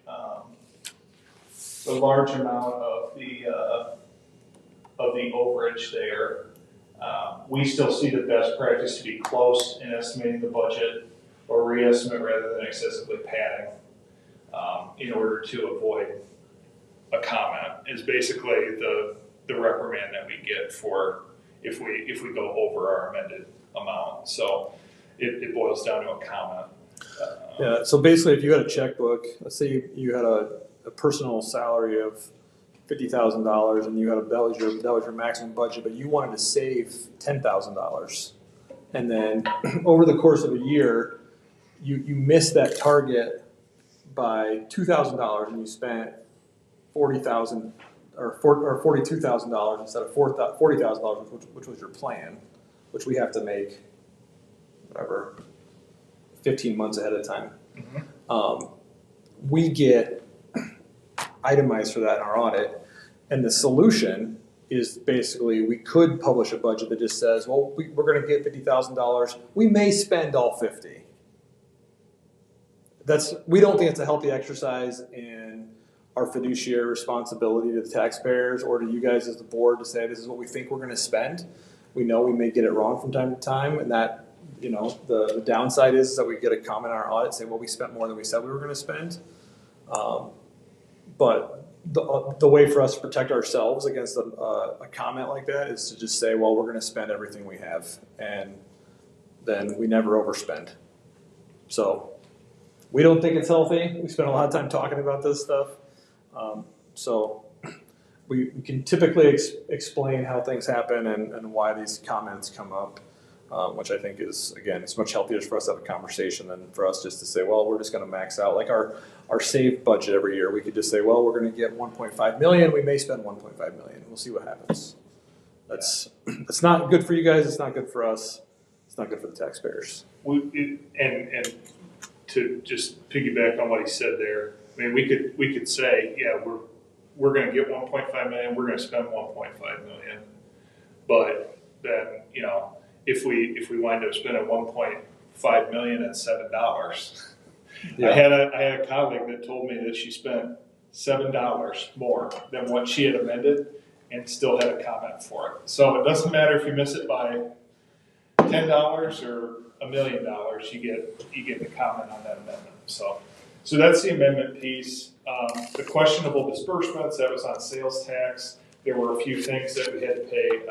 amount of the overage there. We still see the best practice to be close in estimating the budget or reestimate rather than excessively padding in order to avoid a comment is basically the reprimand that we get for if we go over our amended amount. So it boils down to a comment. Yeah, so basically if you had a checkbook, let's say you had a personal salary of $50,000 and that was your maximum budget, but you wanted to save $10,000. And then over the course of a year, you missed that target by $2,000 and you spent $40,000 or $42,000 instead of $40,000, which was your plan, which we have to make, whatever, 15 months ahead of time. Mm-hmm. We get itemized for that in our audit, and the solution is basically we could publish a budget that just says, well, we're going to get $50,000. We may spend all 50. We don't think it's a healthy exercise in our fiduciary responsibility to the taxpayers or to you guys as the board to say this is what we think we're going to spend. We know we may get it wrong from time to time, and that the downside is that we get a comment on our audit saying, well, we spent more than we said we were going to spend. But the way for us to protect ourselves against a comment like that is to just say, well, we're going to spend everything we have, and then we never overspend. So we don't think it's healthy. We spend a lot of time talking about this stuff. So we can typically explain how things happen and why these comments come up, which I think is, again, it's much healthier for us to have a conversation than for us just to say, well, we're just going to max out. Like our save budget every year, we could just say, well, we're going to get 1.5 million. We may spend 1.5 million. We'll see what happens. That's not good for you guys. It's not good for us. It's not good for the taxpayers. And to just piggyback on what he said there, I mean, we could say, yeah, we're going to get 1.5 million. We're going to spend 1.5 million. But then, if we wind up spending 1.5 million at $7, yeah. I had a colleague that told me that she spent $7 more than what she had amended and still had a comment for it. So it doesn't matter if you miss it by $10 or $1 million, you get the comment on that amendment. So that's the amendment piece. The questionable disbursements, that was on sales tax. There were a few things that we had to pay,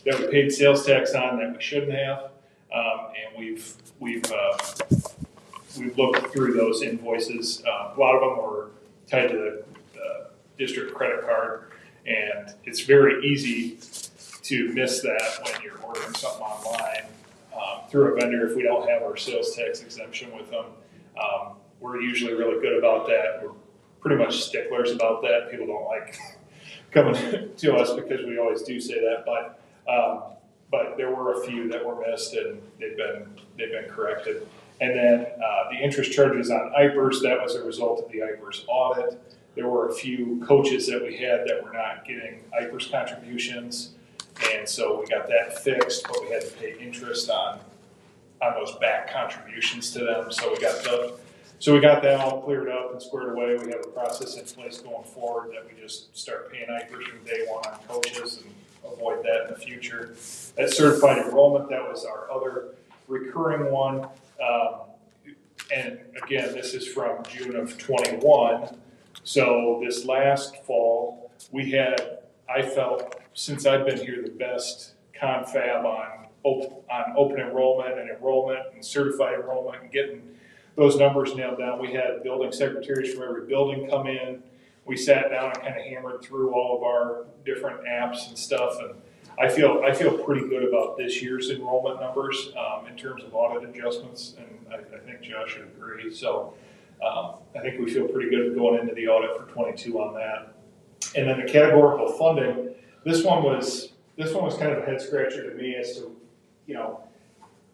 that we paid sales tax on that we shouldn't have, and we've looked through those invoices. A lot of them were tied to the district credit card, and it's very easy to miss that when you're ordering something online through a vendor if we don't have our sales tax exemption with them. We're usually really good about that. We're pretty much sticklers about that. People don't like coming to us because we always do say that, but there were a few that were missed and they've been corrected. And then the interest charges on IPERS, that was a result of the IPERS audit. There were a few coaches that we had that were not getting IPERS contributions, and so we got that fixed, but we had to pay interest on those back contributions to them. So we got that all cleared up and squared away. We have a process in place going forward that we just start paying IPERS from day one on coaches and avoid that in the future. That certified enrollment, that was our other recurring one. And again, this is from June of 21. So this last fall, I felt, since I've been here, the best confab on on open enrollment and certified enrollment and getting those numbers nailed down. We had building secretaries from every building come in. We sat down and kind of hammered through all of our different apps and stuff, and I feel pretty good about this year's enrollment numbers in terms of audit adjustments, and I think Josh would agree. So I think we feel pretty good going into the audit for 22 on that. And then the categorical funding, this one was kind of a head scratcher to me as to, you know,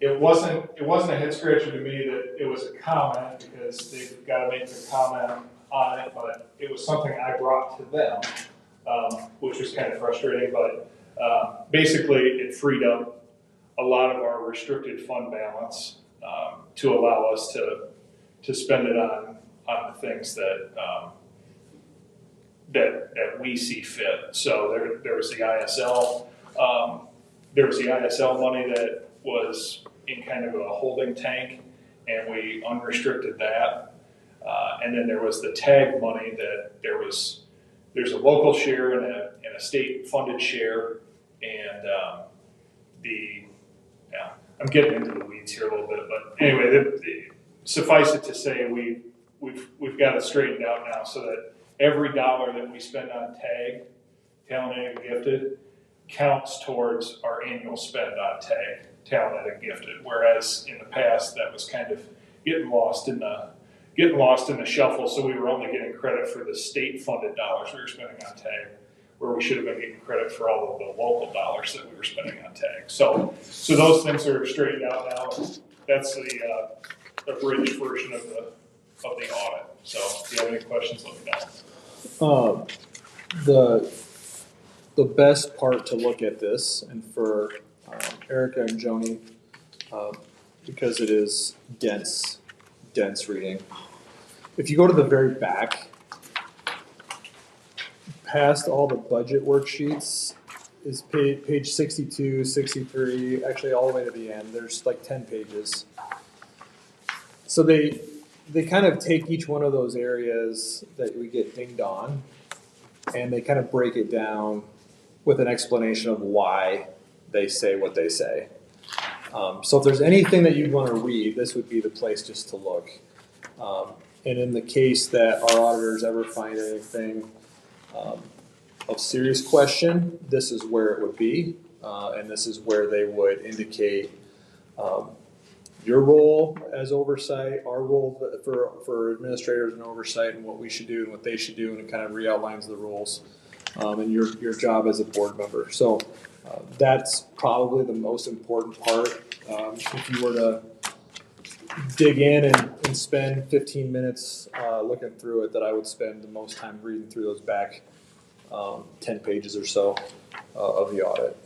it wasn't a head scratcher to me that it was a comment because they've got to make the comment on it, but it was something I brought to them, which was kind of frustrating, but basically it freed up a lot of our restricted fund balance to allow us to spend it on the things that that we see fit. So there was the ISL, money that was in kind of a holding tank, and we unrestricted that. And then there was the tag money that there's a local share and a state funded share, and I'm getting into the weeds here a little bit, but anyway, suffice it to say we've got it straightened out now so that every dollar that we spend on tag, talented and gifted, counts towards our annual spend on tag, talented and gifted. Whereas in the past, that was kind of getting lost in the shuffle. So we were only getting credit for the state-funded dollars we were spending on tag, where we should have been getting credit for all of the local dollars that we were spending on tag. So those things are straightened out now. That's the abridged version of the audit. So if you have any questions, let me know. The best part to look at this, and for Erica and Joni, because it is dense reading. If you go to the very back, past all the budget worksheets is page 62, 63, actually all the way to the end. There's like 10 pages. So they kind of take each one of those areas that we get dinged on, and they kind of break it down with an explanation of why they say what they say. So if there's anything that you'd want to read, this would be the place just to look. And in the case that our auditors ever find anything of serious question, this is where it would be, and this is where they would indicate your role as oversight, our role for administrators and oversight, and what we should do and what they should do, and it kind of re-outlines the rules and your job as a board member. So that's probably the most important part. If you were to dig in and spend 15 minutes looking through it, that I would spend the most time reading through those back 10 pages or so of the audit.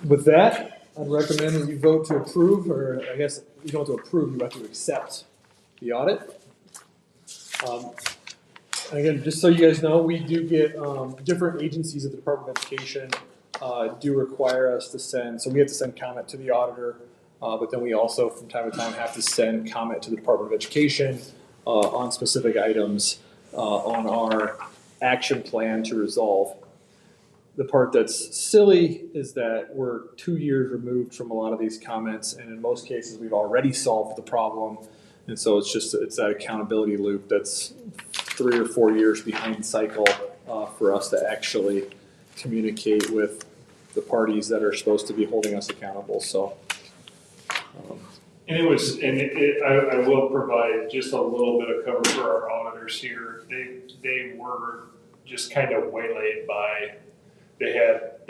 With that, I'd recommend that you vote to approve, or I guess you don't have to approve, you have to accept the audit. And again, just so you guys know, we do get different agencies at the Department of Education do require us to send, so we have to send comment to the auditor, but then we also from time to time have to send comment to the Department of Education on specific items on our action plan to resolve. The part that's silly is that we're 2 years removed from a lot of these comments, and in most cases we've already solved the problem, and so it's that accountability loop that's 3 or 4 years behind cycle for us to actually communicate with the parties that are supposed to be holding us accountable. So, I will provide just a little bit of cover for our auditors here. They were just kind of waylaid by, they had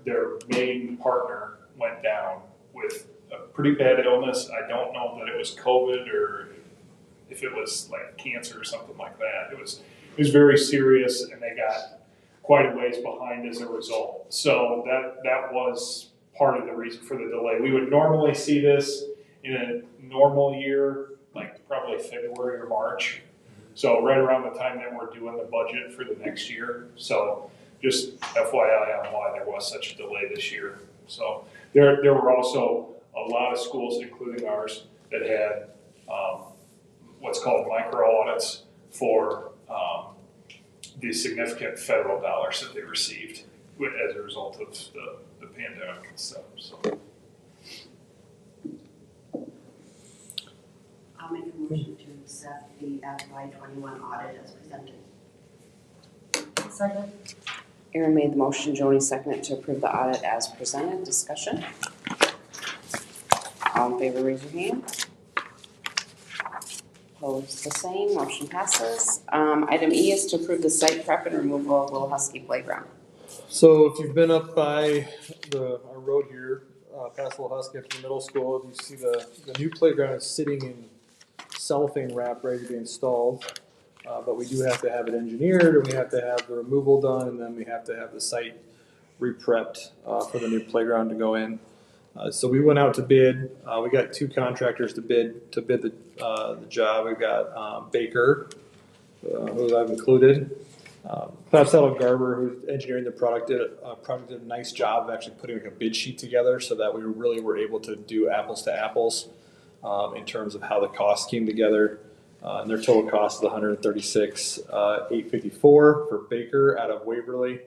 their main partner went down with a pretty bad illness. I don't know that it was COVID or if it was like cancer or something like that. It was very serious, and they got quite a ways behind as a result. So that was part of the reason for the delay. We would normally see this in a normal year, like probably February or March. So right around the time that we're doing the budget for the next year. So just FYI on why there was such a delay this year. So there were also a lot of schools, including ours, that had what's called micro audits for the significant federal dollars that they received. as a result of the pandemic and stuff, so. I'll make a motion to accept the FY21 audit as presented. Second. Aaron made the motion, Joni seconded to approve the audit as presented. Discussion? All in favor, raise your hand. Opposed, the same. Motion passes. Item E is to approve the site prep and removal of Little Husky Playground. So if you've been up by our road here, past Little Husky up to the middle school, you see the new playground is sitting in cellophane wrap ready to be installed. But we do have to have it engineered, and we have to have the removal done, and then we have to have the site re-prepped for the new playground to go in. So we went out to bid. We got 2 contractors to bid the job. We've got Baker, who I've included. Papsaddle Garber, who's engineering the product, did a nice job of actually putting like a bid sheet together so that we really were able to do apples to apples in terms of how the costs came together. And their total cost is $136,854 for Baker out of Waverly.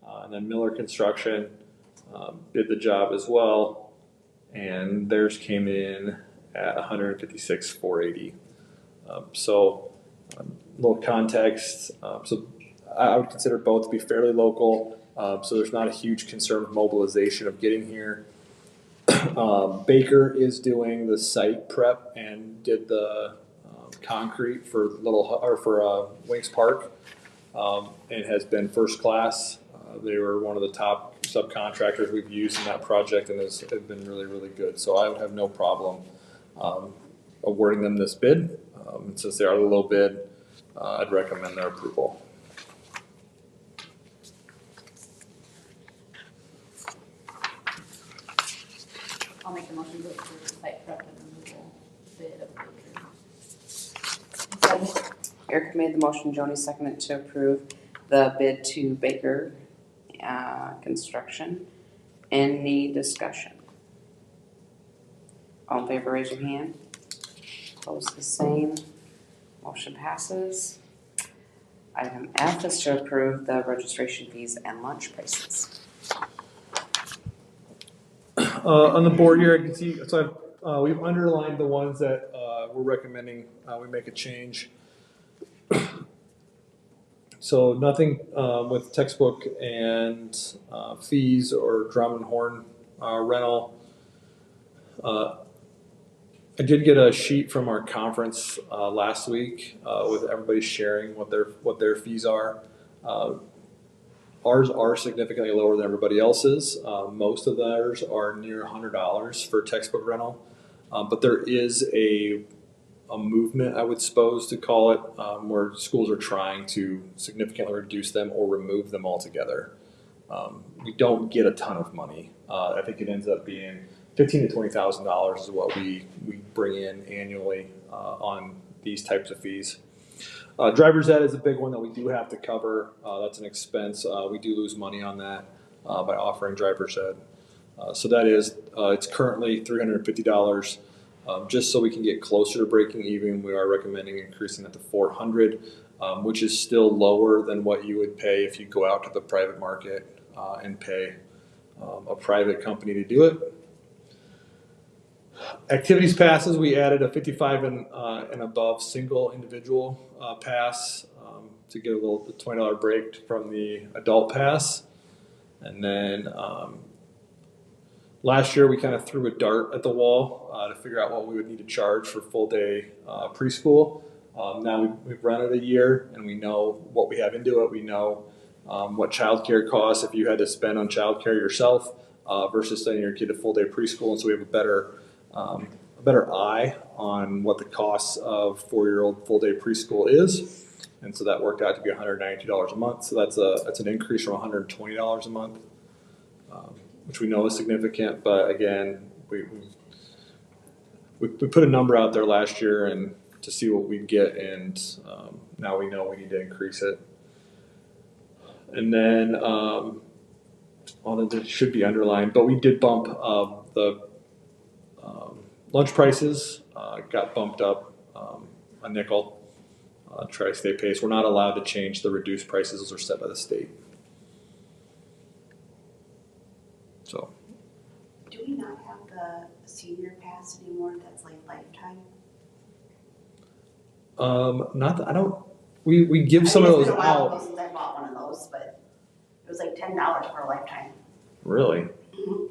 And then Miller Construction did the job as well, and theirs came in at $156,480. So a little context. So I would consider both to be fairly local. So there's not a huge concern with mobilization of getting here. Baker is doing the site prep and did the concrete for Winks Park, and has been first class. They were one of the top subcontractors we've used in that project, and have been really, really good. So I would have no problem awarding them this bid. Since they are the low bid, I'd recommend their approval. I'll make a motion to approve the site prep and removal bid of Baker. Eric made the motion, Joni seconded to approve the bid to Baker Construction. Any discussion? All in favor, raise your hand. Opposed, the same. Motion passes. Item F is to approve the registration fees and lunch prices. On the board here, I can see, so we've underlined the ones that we're recommending we make a change. So nothing with textbook and fees or drum and horn rental. I did get a sheet from our conference last week with everybody sharing what their fees are. Ours are significantly lower than everybody else's. Most of theirs are near $100 for textbook rental, but there is a movement, I would suppose to call it, where schools are trying to significantly reduce them or remove them altogether. We don't get a ton of money. I think it ends up being $15,000 to $20,000 is what we bring in annually on these types of fees. Driver's ed is a big one that we do have to cover. That's an expense. We do lose money on that by offering driver's ed. So that is, it's currently $350. Just so we can get closer to breaking even, we are recommending increasing that to $400, which is still lower than what you would pay if you go out to the private market and pay a private company to do it. Activities passes, we added a 55 and above single individual pass to get a little $20 break from the adult pass. And then last year we kind of threw a dart at the wall to figure out what we would need to charge for full day preschool. Now we've run it a year and we know what we have into it. We know what childcare costs if you had to spend on childcare yourself versus sending your kid to full day preschool. And so we have a better eye on what the cost of 4-year-old full day preschool is. And so that worked out to be $192 a month. So that's an increase from $120 a month, which we know is significant. But again, we put a number out there last year and to see what we'd get, and now we know we need to increase it. And then, that should be underlined, but we did bump the lunch prices, got bumped up a nickel. Try to stay pace. We're not allowed to change the reduced prices; those are set by the state. So, Do we not have the senior pass anymore that's like lifetime? not that, I don't, we give some of those It's been a while out. since I bought one of those, but it was like $10 for a lifetime. Really? Mhm.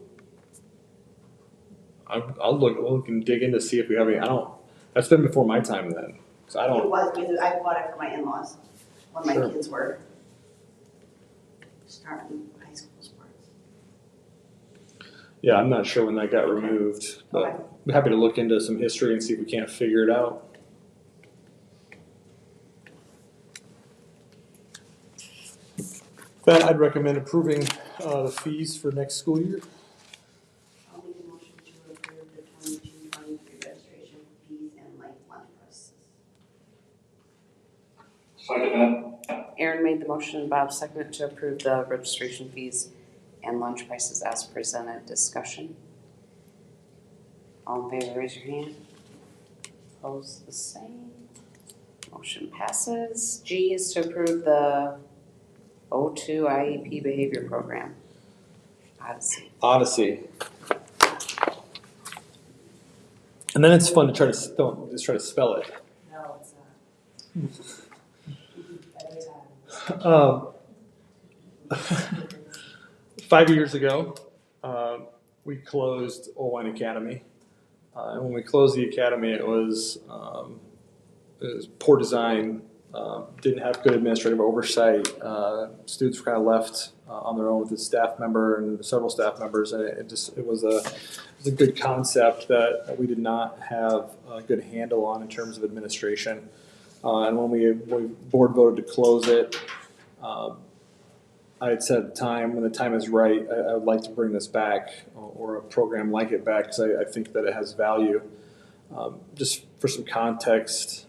I'll look and dig in to see if we have any. I don't. That's been before my time then. So I It don't. was, because I bought it for my in-laws when my Sure. kids were starting high school sports. Yeah, I'm not sure when that got removed, but Okay. I'm happy to look into some history and see if we can't figure it out. Then I'd recommend approving the fees for next school year. I'll make a motion to approve the 22-23 registration fees and lunch prices. Second that. Aaron made the motion, Bob seconded to approve the registration fees and lunch prices as presented. Discussion. All in favor, raise your hand. Opposed, the same. Motion passes. G is to approve the O2 IEP behavior program. Odyssey. Odyssey. And then it's fun to try to don't just try to spell it. No, it's not. Every time. 5 years ago, we closed Owine Academy. And when we closed the academy, it was poor design, didn't have good administrative oversight. Students were kind of left on their own with a staff member and several staff members, and it was a good concept that we did not have a good handle on in terms of administration. And when we board voted to close it, I had said at the time, when the time is right, I would like to bring this back or a program like it back because I think that it has value. Just for some context,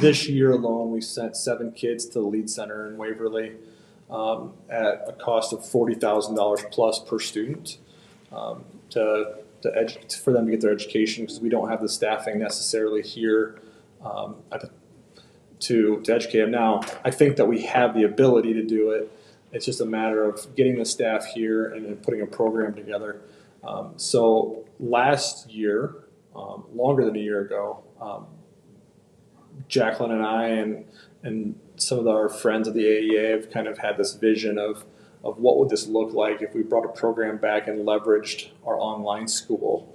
this year alone, we sent 7 kids to the Lead Center in Waverly at a cost of $40,000 plus per student for them to get their education because we don't have the staffing necessarily here to educate them. Now, I think that we have the ability to do it. It's just a matter of getting the staff here and then putting a program together. So last year, longer than a year ago, Jacqueline and I and some of our friends at the AEA have kind of had this vision of what would this look like if we brought a program back and leveraged our online school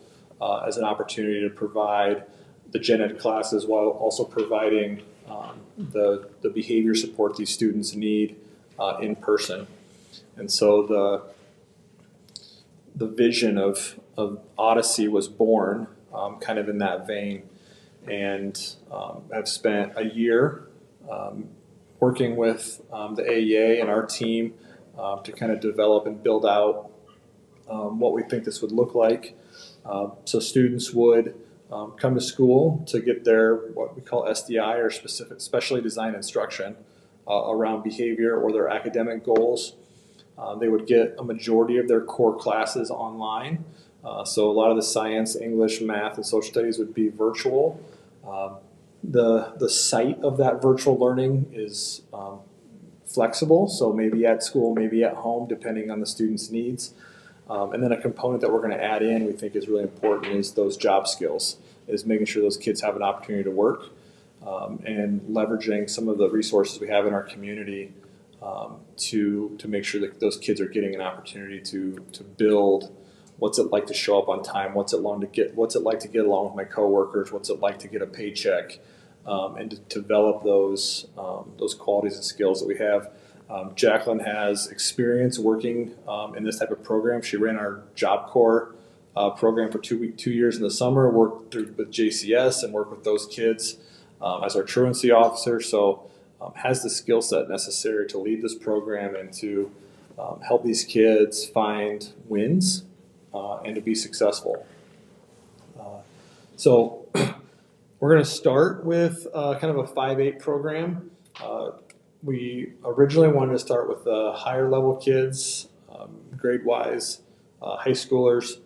as an opportunity to provide the gen ed classes while also providing the behavior support these students need in person. And so the vision of Odyssey was born kind of in that vein. And I've spent a year working with the AEA and our team to kind of develop and build out what we think this would look like. So students would come to school to get their what we call SDI or specially designed instruction around behavior or their academic goals. They would get a majority of their core classes online. So a lot of the science, English, math, and social studies would be virtual. The site of that virtual learning is flexible, so maybe at school, maybe at home, depending on the student's needs. And then a component that we're going to add in, we think is really important, is those job skills, is making sure those kids have an opportunity to work and leveraging some of the resources we have in our community to make sure that those kids are getting an opportunity to build. What's it like to show up on time? What's it like to get along with my coworkers? What's it like to get a paycheck? And to develop those qualities and skills that we have. Jacqueline has experience working in this type of program. She ran our Job Corps program for 2 years in the summer, worked with JCS and worked with those kids as our truancy officer. So has the skill set necessary to lead this program and to help these kids find wins and to be successful. So we're going to start with kind of a 5-8 program. We originally wanted to start with the higher level kids, grade-wise, high schoolers,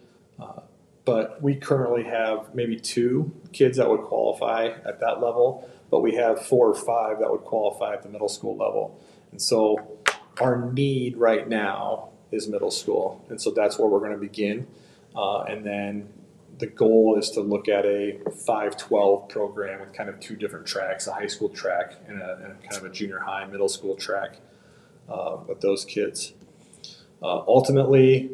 but we currently have maybe 2 kids that would qualify at that level, but we have 4 or 5 that would qualify at the middle school level. And so our need right now is middle school. And so that's where we're going to begin. And then the goal is to look at a 5-12 program with kind of two different tracks, a high school track and a kind of a junior high, middle school track with those kids. Ultimately,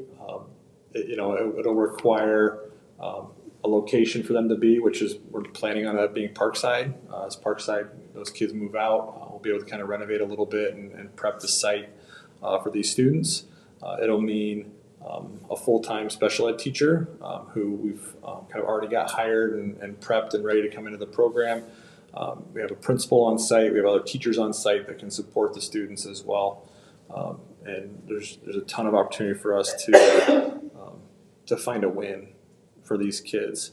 it'll require a location for them to be, which is we're planning on that being Parkside. As Parkside, those kids move out, we'll be able to kind of renovate a little bit and prep the site for these students. It'll mean a full-time special ed teacher who we've kind of already got hired and prepped and ready to come into the program. We have a principal on site. We have other teachers on site that can support the students as well. And there's a ton of opportunity for us to find a win for these kids.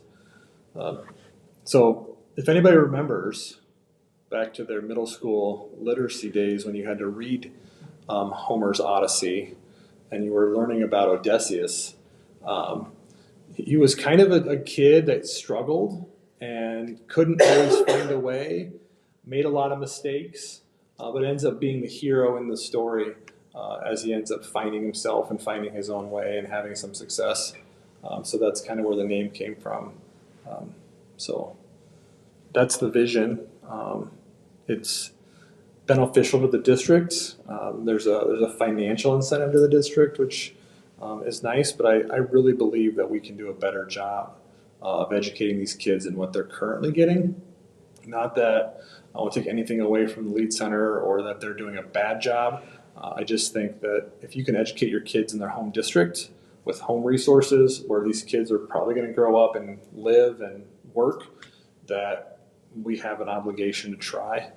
So if anybody remembers back to their middle school literacy days when you had to read Homer's Odyssey and you were learning about Odysseus, he was kind of a kid that struggled and couldn't always find a way, made a lot of mistakes, but ends up being the hero in the story as he ends up finding himself and finding his own way and having some success. So that's kind of where the name came from. So that's the vision. It's beneficial to the district. There's a financial incentive to the district, which is nice, but I really believe that we can do a better job of educating these kids in what they're currently getting. Not that I won't take anything away from the Lead Center or that they're doing a bad job. I just think that if you can educate your kids in their home district with home resources where these kids are probably going to grow up and live and work, that we have an obligation to try.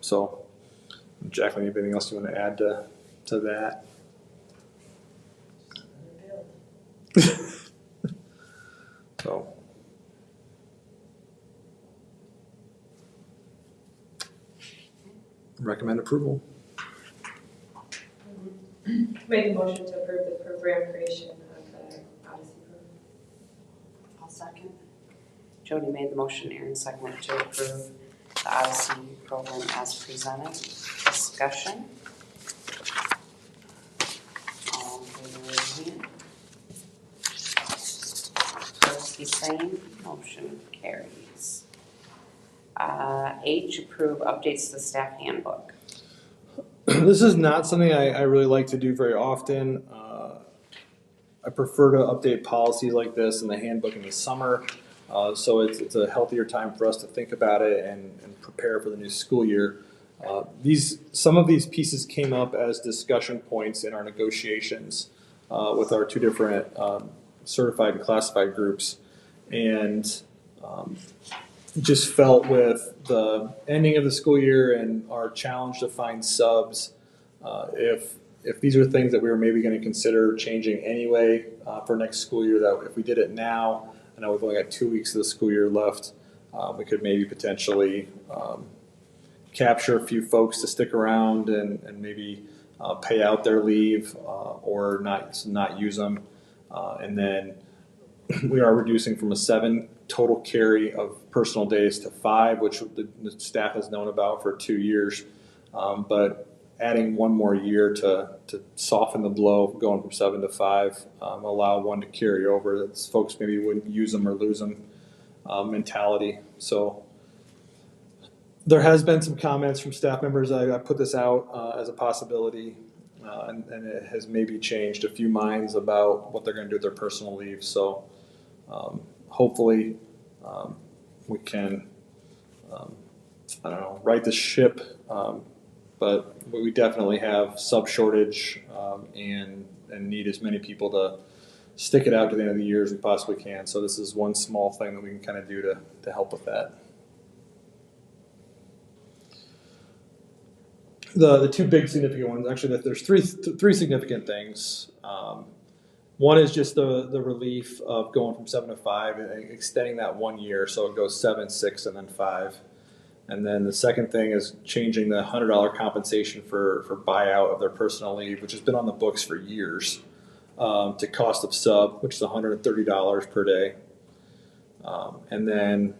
So, Jacqueline, anything else you want to add to that? So, recommend approval. Make a motion to approve the program creation of the Odyssey program. I'll second. Jody made the motion, Aaron seconded to approve the Odyssey program as presented. Discussion. All in favor, raise your hand. Opposed, the same. Motion carries. H, approve updates to the staff handbook. This is not something I really like to do very often. I prefer to update policies like this in the handbook in the summer. So it's a healthier time for us to think about it and prepare for the new school year. Some of these pieces came up as discussion points in our negotiations with our two different certified and classified groups. And just felt with the ending of the school year and our challenge to find subs, if these are things that we were maybe going to consider changing anyway for next school year, that if we did it now, I know we've only got 2 weeks of the school year left, we could maybe potentially capture a few folks to stick around and maybe pay out their leave or not use them. And then we are reducing from a 7 total carry of personal days to 5, which the staff has known about for 2 years. But adding 1 more year to soften the blow, going from 7 to 5, allow 1 to carry over. That's folks maybe wouldn't use them or lose them mentality. So there has been some comments from staff members. I put this out as a possibility, and it has maybe changed a few minds about what they're going to do with their personal leave. So hopefully we can, right the ship, but we definitely have sub shortage and need as many people to stick it out to the end of the year as we possibly can. So this is one small thing that we can kind of do to help with that. The 2 big significant ones, actually, there's three significant things. One is just the relief of going from 7 to 5 and extending that 1 year, so it goes 7, 6, and then 5. And then the second thing is changing the $100 compensation for buyout of their personal leave, which has been on the books for years, to cost of sub, which is $130 per day. And then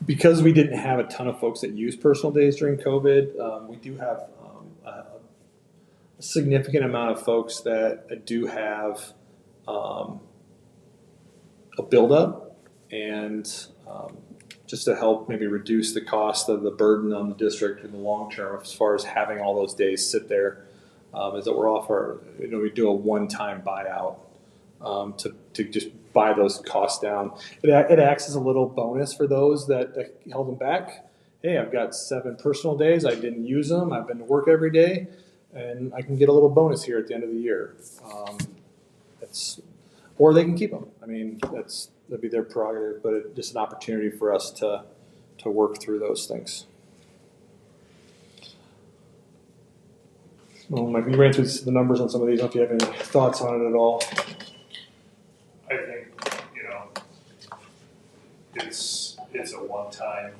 because we didn't have a ton of folks that use personal days during COVID, we do have significant amount of folks that do have a buildup, and just to help maybe reduce the cost of the burden on the district in the long term as far as having all those days sit there, is that we're offer, we do a one-time buyout to just buy those costs down. It acts as a little bonus for those that held them back. Hey, I've got 7 personal days, I didn't use them, I've been to work every day, and I can get a little bonus here at the end of the year. Or they can keep them. I mean, that'd be their prerogative, but it's just an opportunity for us to work through those things. Well, Mike, you ran through the numbers on some of these. I don't know if you have any thoughts on it at all. I think, it's a one-time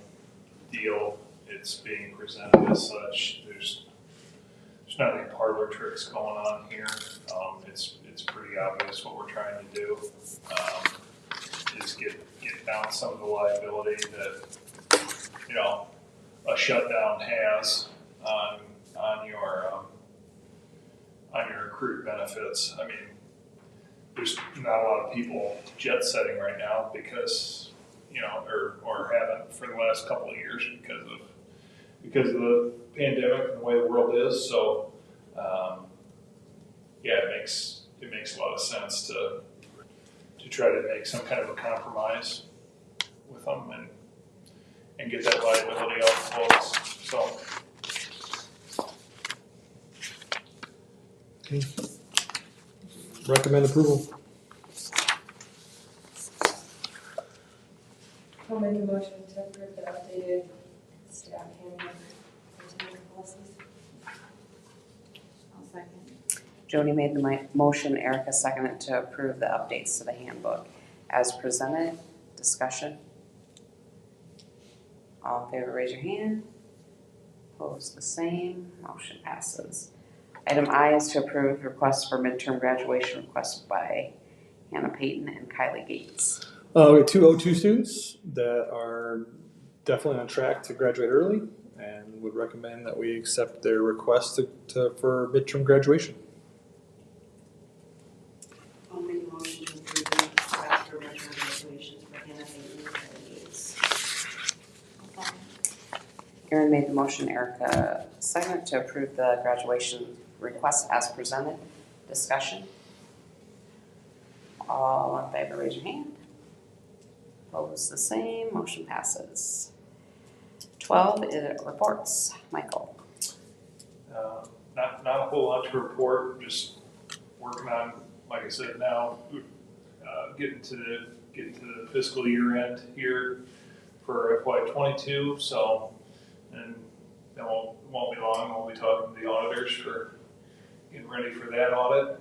deal. It's being presented as such. There's not any parlor tricks going on here. It's pretty obvious what we're trying to do. Is get down some of the liability that, a shutdown has on your accrued benefits. I mean, there's not a lot of people jet setting right now because, or haven't for the last couple of years because of the pandemic and the way the world is. So, it makes a lot of sense to try to make some kind of a compromise with them and get that liability off the books. So. Okay. Recommend approval. I'll make a motion to approve the updated staff handbook and policies. I'll second. Jody made the motion, Erica seconded to approve the updates to the handbook as presented. Discussion. All in favor, raise your hand. Opposed, the same. Motion passes. Item I is to approve requests for midterm graduation requested by Hannah Payton and Kylie Gates. We have 2 02 students that are definitely on track to graduate early and would recommend that we accept their request for midterm graduation. I'll make a motion to approve the request for retro graduations for Hannah Payton and Kylie Gates. Erin made the motion, Erica seconded to approve the graduation request as presented. Discussion. All in favor, raise your hand. Opposed, the same. Motion passes. 12 is reports. Michael. Not a whole lot to report. Just working on, like I said, now getting to the fiscal year end here for FY22. So, and that won't be long. We'll be talking to the auditors for getting ready for that audit.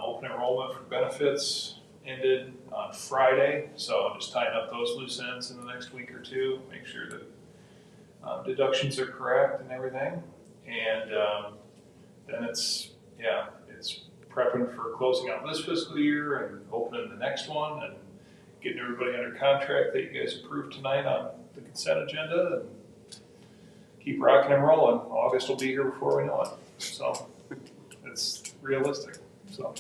Open enrollment for benefits ended on Friday, so I'm just tying up those loose ends in the next week or two, make sure that deductions are correct and everything. And then it's prepping for closing out this fiscal year and opening the next one and getting everybody under contract that you guys approved tonight on the consent agenda, and keep rocking and rolling. August will be here before we know it. So it's realistic. So.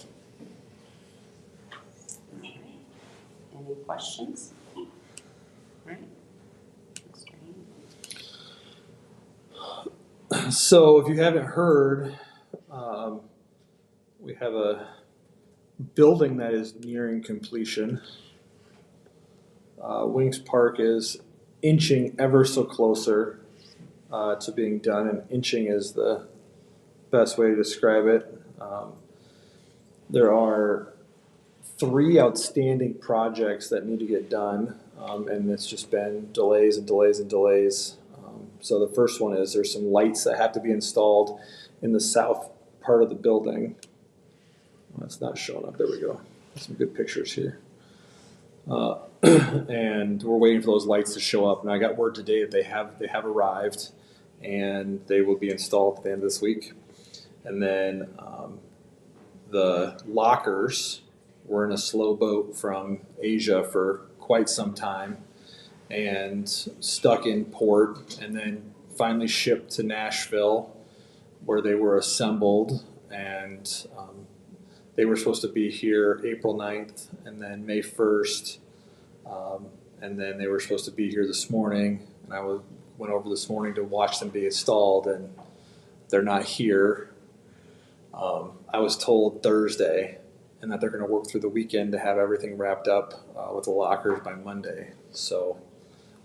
Any questions? All right. So if you haven't heard, we have a building that is nearing completion. Wings Park is inching ever so closer to being done, and inching is the best way to describe it. There are 3 outstanding projects that need to get done, and it's just been delays and delays and delays. So the first one is there's some lights that have to be installed in the south part of the building. Well, it's not showing up. There we go. Some good pictures here. And we're waiting for those lights to show up. And I got word today that they have arrived, and they will be installed at the end of this week. And then the lockers were in a slow boat from Asia for quite some time and stuck in port, and then finally shipped to Nashville, where they were assembled and they were supposed to be here April 9th and then May 1st. And then they were supposed to be here this morning, and I went over this morning to watch them be installed, and they're not here. I was told Thursday, and that they're going to work through the weekend to have everything wrapped up with the lockers by Monday. So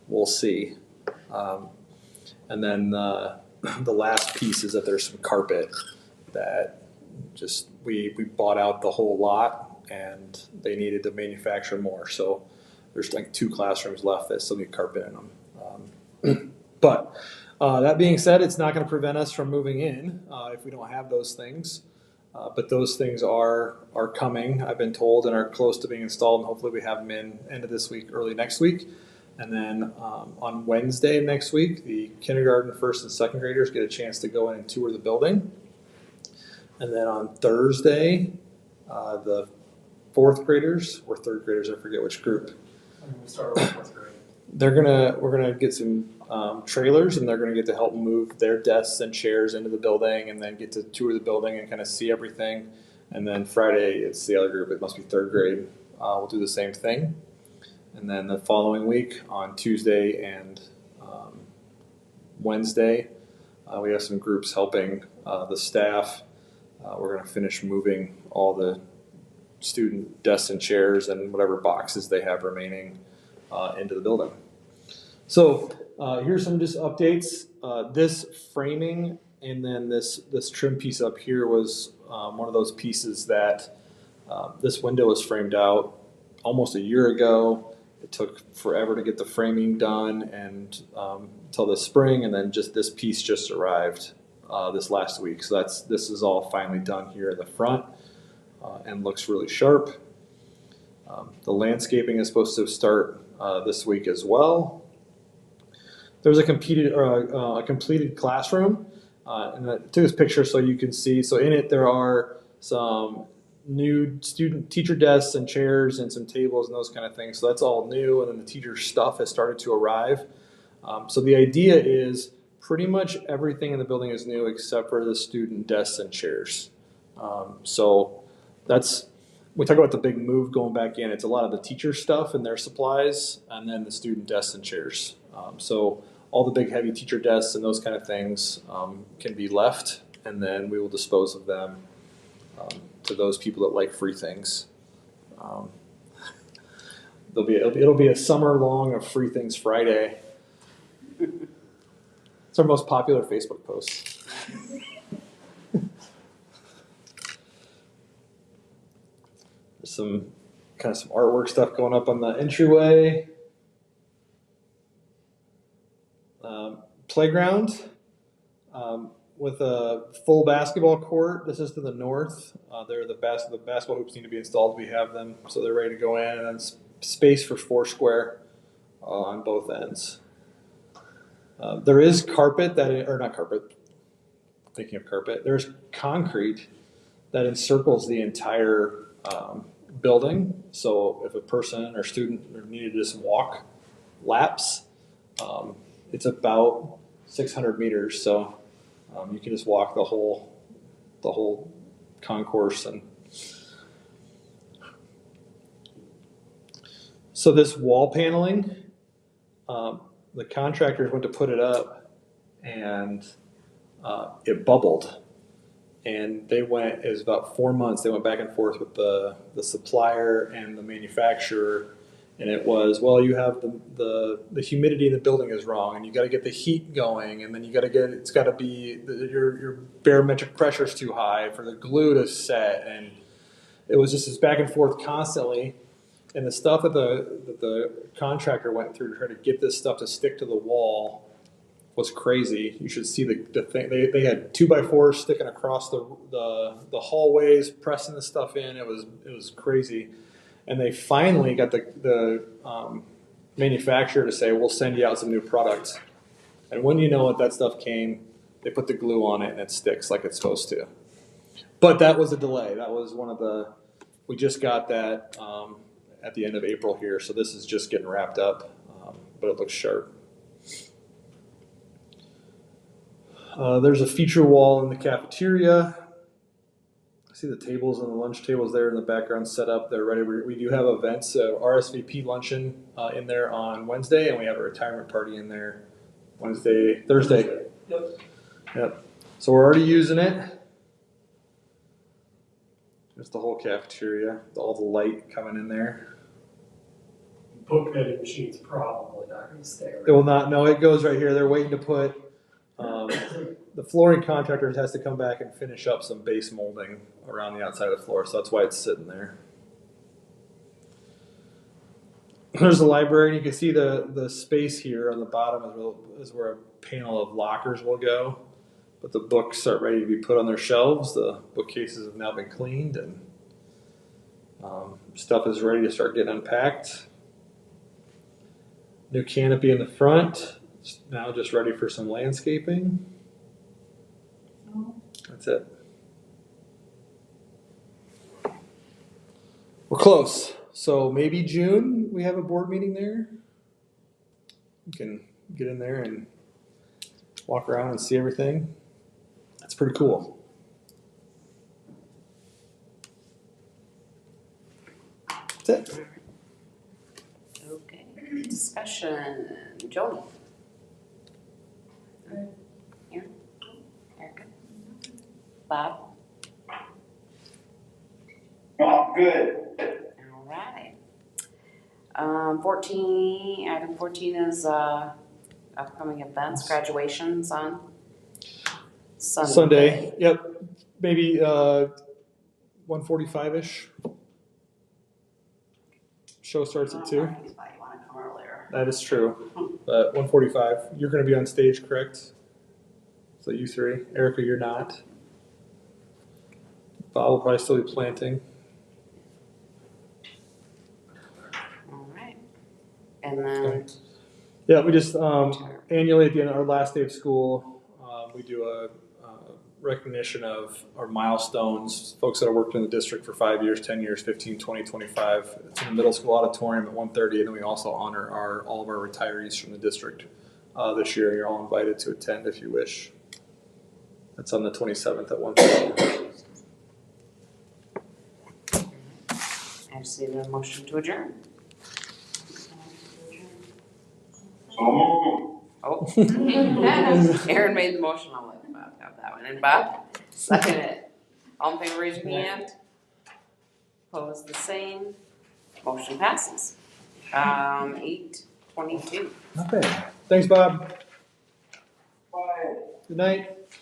we'll see. And then the last piece is that there's some carpet that just we bought out the whole lot, and they needed to manufacture more. So there's like 2 classrooms left that still need carpet in them. But that being said, it's not going to prevent us from moving in if we don't have those things. But those things are coming, I've been told, and are close to being installed. And hopefully we have them in end of this week, early next week. And then on Wednesday next week, the kindergarten, first and second graders get a chance to go in and tour the building. And then on Thursday, the fourth graders or third graders, I forget which group. We start with fourth grade. We're gonna get some trailers, and they're gonna get to help move their desks and chairs into the building, and then get to tour the building and kind of see everything. And then Friday, it's the other group. It must be third grade. We'll do the same thing. And then the following week, on Tuesday and Wednesday, we have some groups helping the staff. We're gonna finish moving all the student desks and chairs and whatever boxes they have remaining into the building. So here's some just updates. This framing and then this trim piece up here was one of those pieces that this window was framed out almost a year ago. It took forever to get the framing done and until this spring, and then just this piece just arrived this last week. So this is all finally done here in the front. And looks really sharp. The landscaping is supposed to start this week as well. There's a completed classroom, and I took this picture so you can see. So in it there are some new teacher desks and chairs and some tables and those kind of things. So that's all new, and then the teacher stuff has started to arrive. So the idea is pretty much everything in the building is new except for the student desks and chairs. So we talk about the big move going back in. It's a lot of the teacher stuff and their supplies, and then the student desks and chairs. So all the big heavy teacher desks and those kind of things can be left, and then we will dispose of them to those people that like free things. It'll be a summer long of Free Things Friday. It's our most popular Facebook post. There's some artwork stuff going up on the entryway. Playground with a full basketball court. This is to the north. The basketball hoops need to be installed. We have them, so they're ready to go in. And then space for foursquare on both ends. There is carpet not carpet. Thinking of carpet. There's concrete that encircles the entire building. So if a person or student needed to just walk laps, it's about 600 meters. So you can just walk the whole concourse. And so this wall paneling, the contractors went to put it up, and it bubbled. And it was about 4 months. They went back and forth with the supplier and the manufacturer, and it was, well, you have the humidity in the building is wrong, and you got to get the heat going, and then it's got to be your barometric pressure is too high for the glue to set, and it was just this back and forth constantly. And the stuff that the contractor went through to try to get this stuff to stick to the wall was crazy. You should see the thing. They had 2x4s sticking across the hallways, pressing the stuff in. It was crazy. And they finally got the manufacturer to say, we'll send you out some new products. And when you know it, that stuff came, they put the glue on it and it sticks like it's supposed to. But that was a delay. That was we just got that at the end of April here. So this is just getting wrapped up, but it looks sharp. There's a feature wall in the cafeteria. See the tables and the lunch tables there in the background set up. They're ready. We do have events, RSVP luncheon in there on Wednesday, and we have a retirement party in there Thursday. Yep. So we're already using it. Just the whole cafeteria, all the light coming in there. Book vending machine's probably not gonna stay It will not. No, it goes right here. They're waiting to put. The flooring contractor has to come back and finish up some base molding around the outside of the floor, so that's why it's sitting there. There's the library, and you can see the space here on the bottom is where a panel of lockers will go. But the books are ready to be put on their shelves. The bookcases have now been cleaned, and stuff is ready to start getting unpacked. New canopy in the front. It's now just ready for some landscaping. That's it. We're close. So maybe June we have a board meeting there. You can get in there and walk around and see everything. That's pretty cool. That's it. Okay, discussion, Jody. Here, Erica. Bob, Oh, good. all right. item 14 is, upcoming events, graduations on Sunday. Yep. Maybe 1:45-ish. Show starts at 2. You wanna come earlier. That is true. But 1:45. You're going to be on stage, correct? So you three. Erica, you're not. Bob will probably still be planting. All right. And then, Yeah, we just annually at the end of our last day of school, we do a recognition of our milestones, folks that have worked in the district for 5 years, 10 years, 15, 20, 25. It's in the middle school auditorium at 1:30, and then we also honor all of our retirees from the district this year. You're all invited to attend if you wish. That's on the 27th at 1:30. I just need a motion to adjourn. So moved. Oh. Aaron made the motion, I'll let Bob have that one. And Bob, second it. All in favor, raise your hand. Opposed, the same. Motion passes. 8:22. Not bad. Thanks, Bob. Bye. Good night.